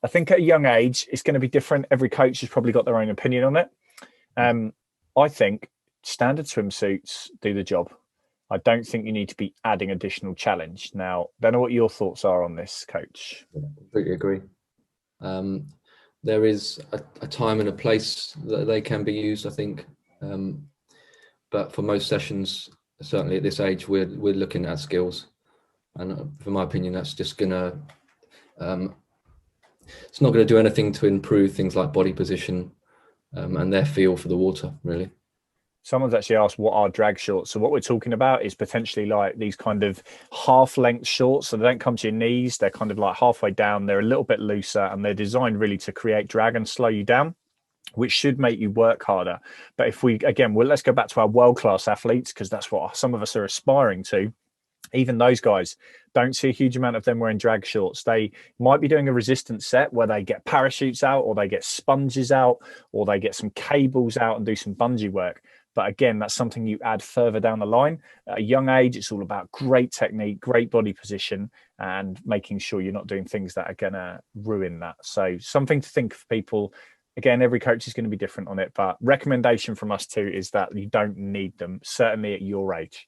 I think at a young age, it's going to be different. Every coach has probably got their own opinion on it. I think standard swimsuits do the job. I don't think you need to be adding additional challenge. Now, don't know what your thoughts are on this, coach. I completely agree. There is a time and a place that they can be used, I think. But for most sessions, certainly at this age, we're looking at skills. And for my opinion, that's just gonna, it's not gonna do anything to improve things like body position and their feel for the water, really. Someone's actually asked, what are drag shorts? So what we're talking about is potentially like these kind of half-length shorts. So they don't come to your knees. They're kind of like halfway down. They're a little bit looser, and they're designed really to create drag and slow you down, which should make you work harder. But if we, again, well, let's go back to our world-class athletes, because that's what some of us are aspiring to. Even those guys, don't see a huge amount of them wearing drag shorts. They might be doing a resistance set where they get parachutes out, or they get sponges out, or they get some cables out and do some bungee work. But again, that's something you add further down the line. At a young age, it's all about great technique, great body position, and making sure you're not doing things that are going to ruin that. So something to think for people. Again, every coach is going to be different on it, but recommendation from us too is that you don't need them, certainly at your age.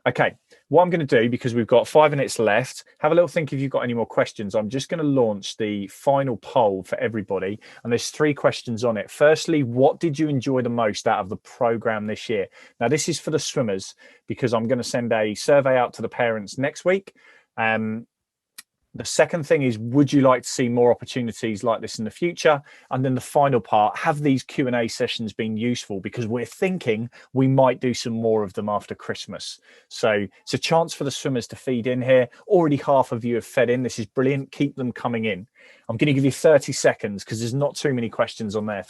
Okay, what I'm going to do, because we've got 5 minutes left, have a little think if you've got any more questions. I'm just going to launch the final poll for everybody, and there's 3 questions on it. Firstly, what did you enjoy the most out of the program this year? Now, this is for the swimmers, because I'm going to send a survey out to the parents next week. The second thing is, would you like to see more opportunities like this in the future? And then the final part, have these Q&A sessions been useful? Because we're thinking we might do some more of them after Christmas. So it's a chance for the swimmers to feed in here. Already half of you have fed in. This is brilliant. Keep them coming in. I'm going to give you 30 seconds because there's not too many questions on there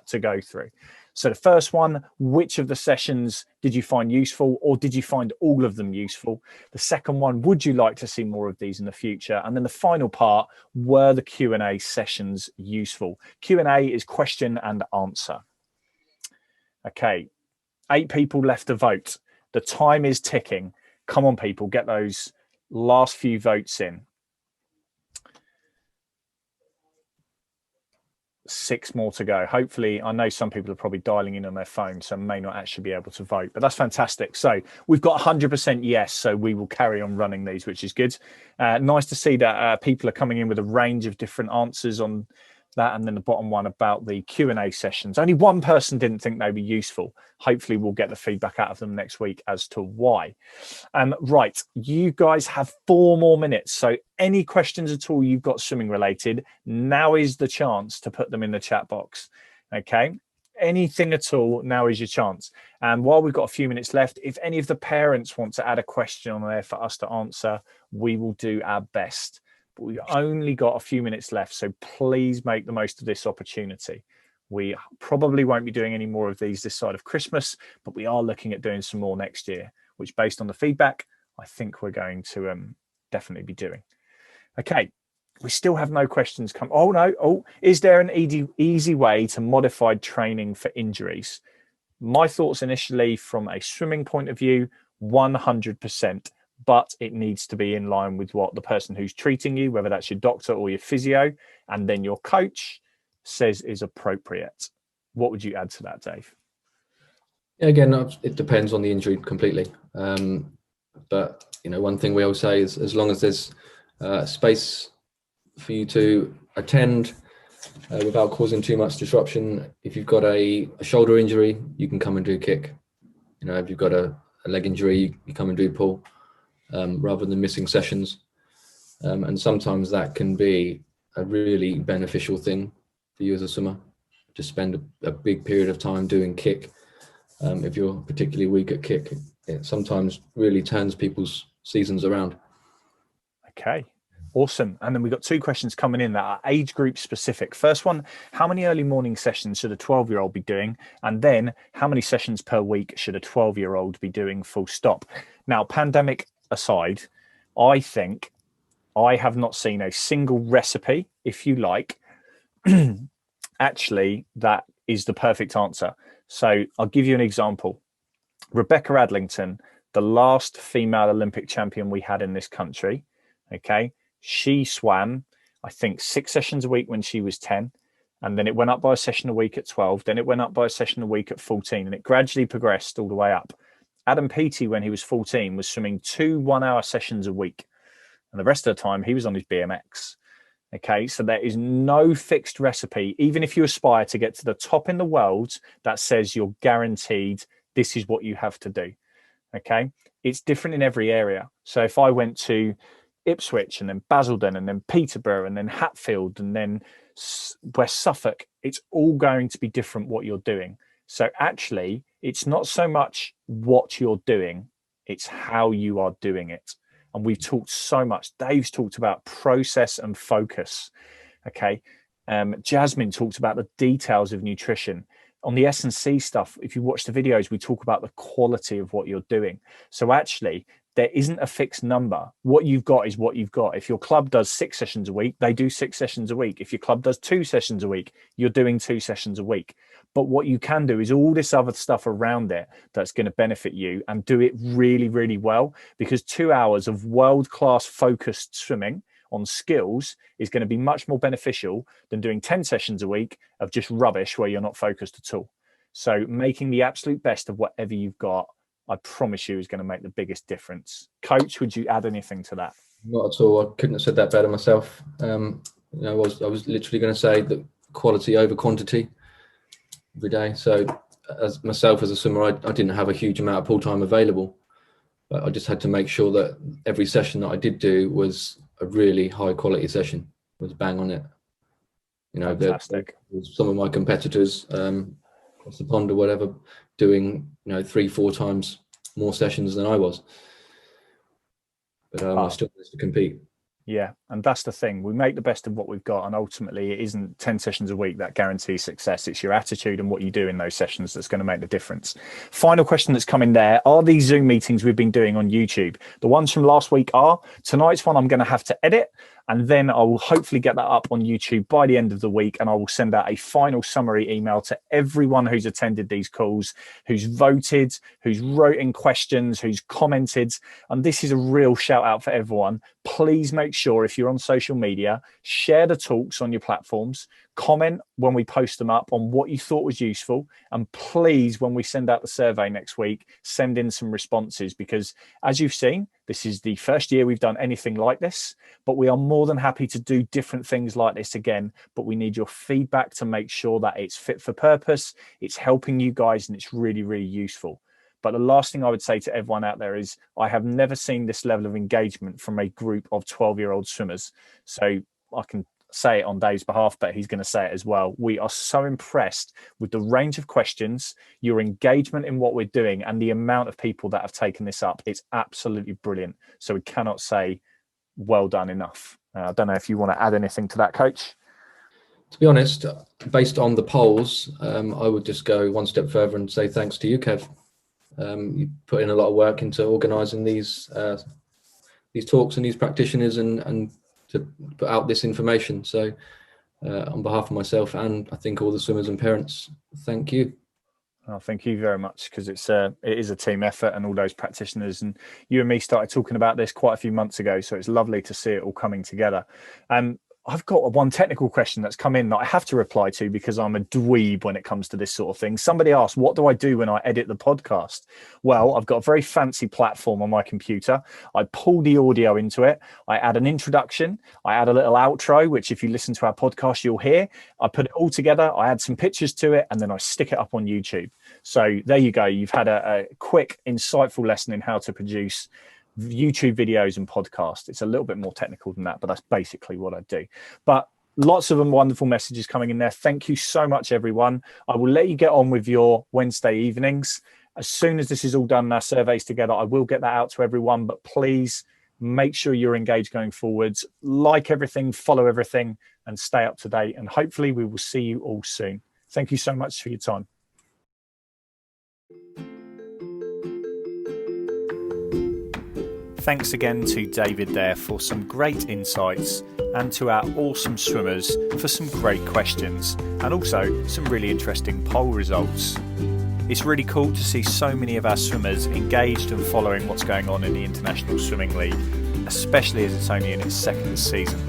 to go through. So the first one, which of the sessions did you find useful, or did you find all of them useful? The second one, would you like to see more of these in the future? And then the final part, were the Q&A sessions useful? Q&A is question and answer. Okay, 8 people left to vote. The time is ticking. Come on, people, get those last few votes in. 6 more to go. Hopefully, I know some people are probably dialing in on their phone, so may not actually be able to vote, but that's fantastic. So we've got 100% yes, so we will carry on running these, which is good. Nice to see that people are coming in with a range of different answers on that. And then the bottom one about the Q&A sessions. Only one person didn't think they'd be useful. Hopefully we'll get the feedback out of them next week as to why. Right, you guys have 4 more minutes. So any questions at all you've got swimming related, now is the chance to put them in the chat box. Okay, anything at all, now is your chance. And while we've got a few minutes left, if any of the parents want to add a question on there for us to answer, we will do our best. But we've only got a few minutes left, so please make the most of this opportunity. We probably won't be doing any more of these this side of Christmas, but we are looking at doing some more next year, which based on the feedback, I think we're going to definitely be doing. Okay, we still have no questions come. Oh, no. Oh, is there an easy way to modify training for injuries? My thoughts initially from a swimming point of view, 100%. But it needs to be in line with what the person who's treating you, whether that's your doctor or your physio, and then your coach says is appropriate. What would you add to that, Dave? Yeah, again, it depends on the injury completely. But, one thing we always say is as long as there's space for you to attend without causing too much disruption, if you've got a shoulder injury, you can come and do kick. If you've got a leg injury, you come and do pull. Rather than missing sessions. And sometimes that can be a really beneficial thing for you as a swimmer, to spend a big period of time doing kick. If you're particularly weak at kick, it sometimes really turns people's seasons around. Okay, awesome. And then we've got 2 questions coming in that are age group specific. First one, how many early morning sessions should a 12-year-old be doing? And then how many sessions per week should a 12-year-old be doing, full stop? Now, pandemic aside, I think I have not seen a single recipe, if you like, actually that is the perfect answer. So I'll give you an example. Rebecca Adlington, the last female Olympic champion we had in this country, okay, she swam, I think, 6 sessions a week when she was 10, and then it went up by a session a week at 12, then it went up by a session a week at 14, and it gradually progressed all the way up. Adam Peaty, when he was 14, was swimming 2 one-hour sessions a week. And the rest of the time, he was on his BMX. Okay, so there is no fixed recipe. Even if you aspire to get to the top in the world, that says you're guaranteed this is what you have to do. Okay, it's different in every area. So if I went to Ipswich and then Basildon and then Peterborough and then Hatfield and then West Suffolk, it's all going to be different what you're doing. So actually, it's not so much what you're doing, it's how you are doing it. And we've talked so much. Dave's talked about process and focus. Okay. Jasmine talked about the details of nutrition. On the S&C stuff, if you watch the videos, we talk about the quality of what you're doing. So actually, there isn't a fixed number. What you've got is what you've got. If your club does 6 sessions a week, they do 6 sessions a week. If your club does 2 sessions a week, you're doing 2 sessions a week. But what you can do is all this other stuff around it that's going to benefit you, and do it really, really well, because 2 hours of world-class focused swimming on skills is going to be much more beneficial than doing 10 sessions a week of just rubbish where you're not focused at all. So making the absolute best of whatever you've got, I promise you, is going to make the biggest difference. Coach, would you add anything to that? Not at all. I couldn't have said that better myself. I was literally going to say that quality over quantity every day. So as myself as a swimmer, I didn't have a huge amount of pool time available, but I just had to make sure that every session that I did do was a really high quality session, was bang on it. Fantastic. Some of my competitors across the pond or whatever doing 3-4 times more sessions than I was, but I still managed to compete. Yeah, and that's the thing. We make the best of what we've got, and ultimately it isn't 10 sessions a week that guarantees success. It's your attitude and what you do in those sessions that's going to make the difference. Final question that's come in there. Are these Zoom meetings we've been doing on YouTube? The ones from last week are. Tonight's one I'm going to have to edit, and then I will hopefully get that up on YouTube by the end of the week, and I will send out a final summary email to everyone who's attended these calls, who's voted, who's wrote in questions, who's commented. And this is a real shout out for everyone. Please make sure, if you're on social media, share the talks on your platforms, comment when we post them up on what you thought was useful. And please, when we send out the survey next week, send in some responses, because as you've seen, this is the first year we've done anything like this, but we are more than happy to do different things like this again. But we need your feedback to make sure that it's fit for purpose, it's helping you guys, and it's really, really useful. But the last thing I would say to everyone out there is I have never seen this level of engagement from a group of 12-year-old swimmers. So I can say it on Dave's behalf, but he's going to say it as well. We are so impressed with the range of questions, your engagement in what we're doing, and the amount of people that have taken this up. It's absolutely brilliant. So we cannot say well done enough. I don't know if you want to add anything to that, Coach. To be honest, based on the polls, I would just go one step further and say thanks to you, Kev. You put in a lot of work into organising these talks and these practitioners and to put out this information. So on behalf of myself and I think all the swimmers and parents, thank you. Oh, thank you very much, because it is a team effort, and all those practitioners, and you and me started talking about this quite a few months ago, so it's lovely to see it all coming together. I've got one technical question that's come in that I have to reply to because I'm a dweeb when it comes to this sort of thing. Somebody asked, what do I do when I edit the podcast? Well, I've got a very fancy platform on my computer. I pull the audio into it. I add an introduction. I add a little outro, which if you listen to our podcast, you'll hear. I put it all together. I add some pictures to it, and then I stick it up on YouTube. So there you go. You've had a quick, insightful lesson in how to produce YouTube videos and podcasts. It's a little bit more technical than that, but that's basically what I do. But lots of wonderful messages coming in there. Thank you so much, everyone. I will let you get on with your Wednesday evenings. As soon as this is all done, our surveys together, I will get that out to everyone. But please make sure you're engaged going forwards. Like everything, follow everything, and stay up to date. And hopefully we will see you all soon. Thank you so much for your time. Thanks again to David there for some great insights, and to our awesome swimmers for some great questions, and also some really interesting poll results. It's really cool to see so many of our swimmers engaged and following what's going on in the International Swimming League, especially as it's only in its second season.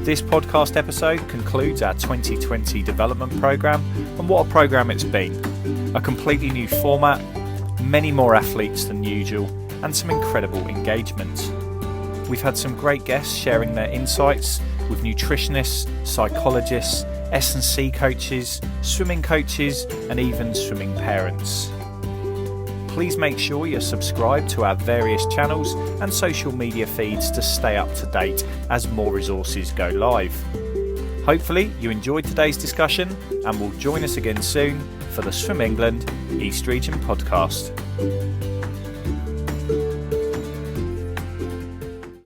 This podcast episode concludes our 2020 development programme, and what a programme it's been. A completely new format, many more athletes than usual, and some incredible engagement. We've had some great guests sharing their insights with nutritionists, psychologists, S&C coaches, swimming coaches, and even swimming parents. Please make sure you're subscribed to our various channels and social media feeds to stay up to date as more resources go live. Hopefully you enjoyed today's discussion and will join us again soon for the Swim England East Region podcast.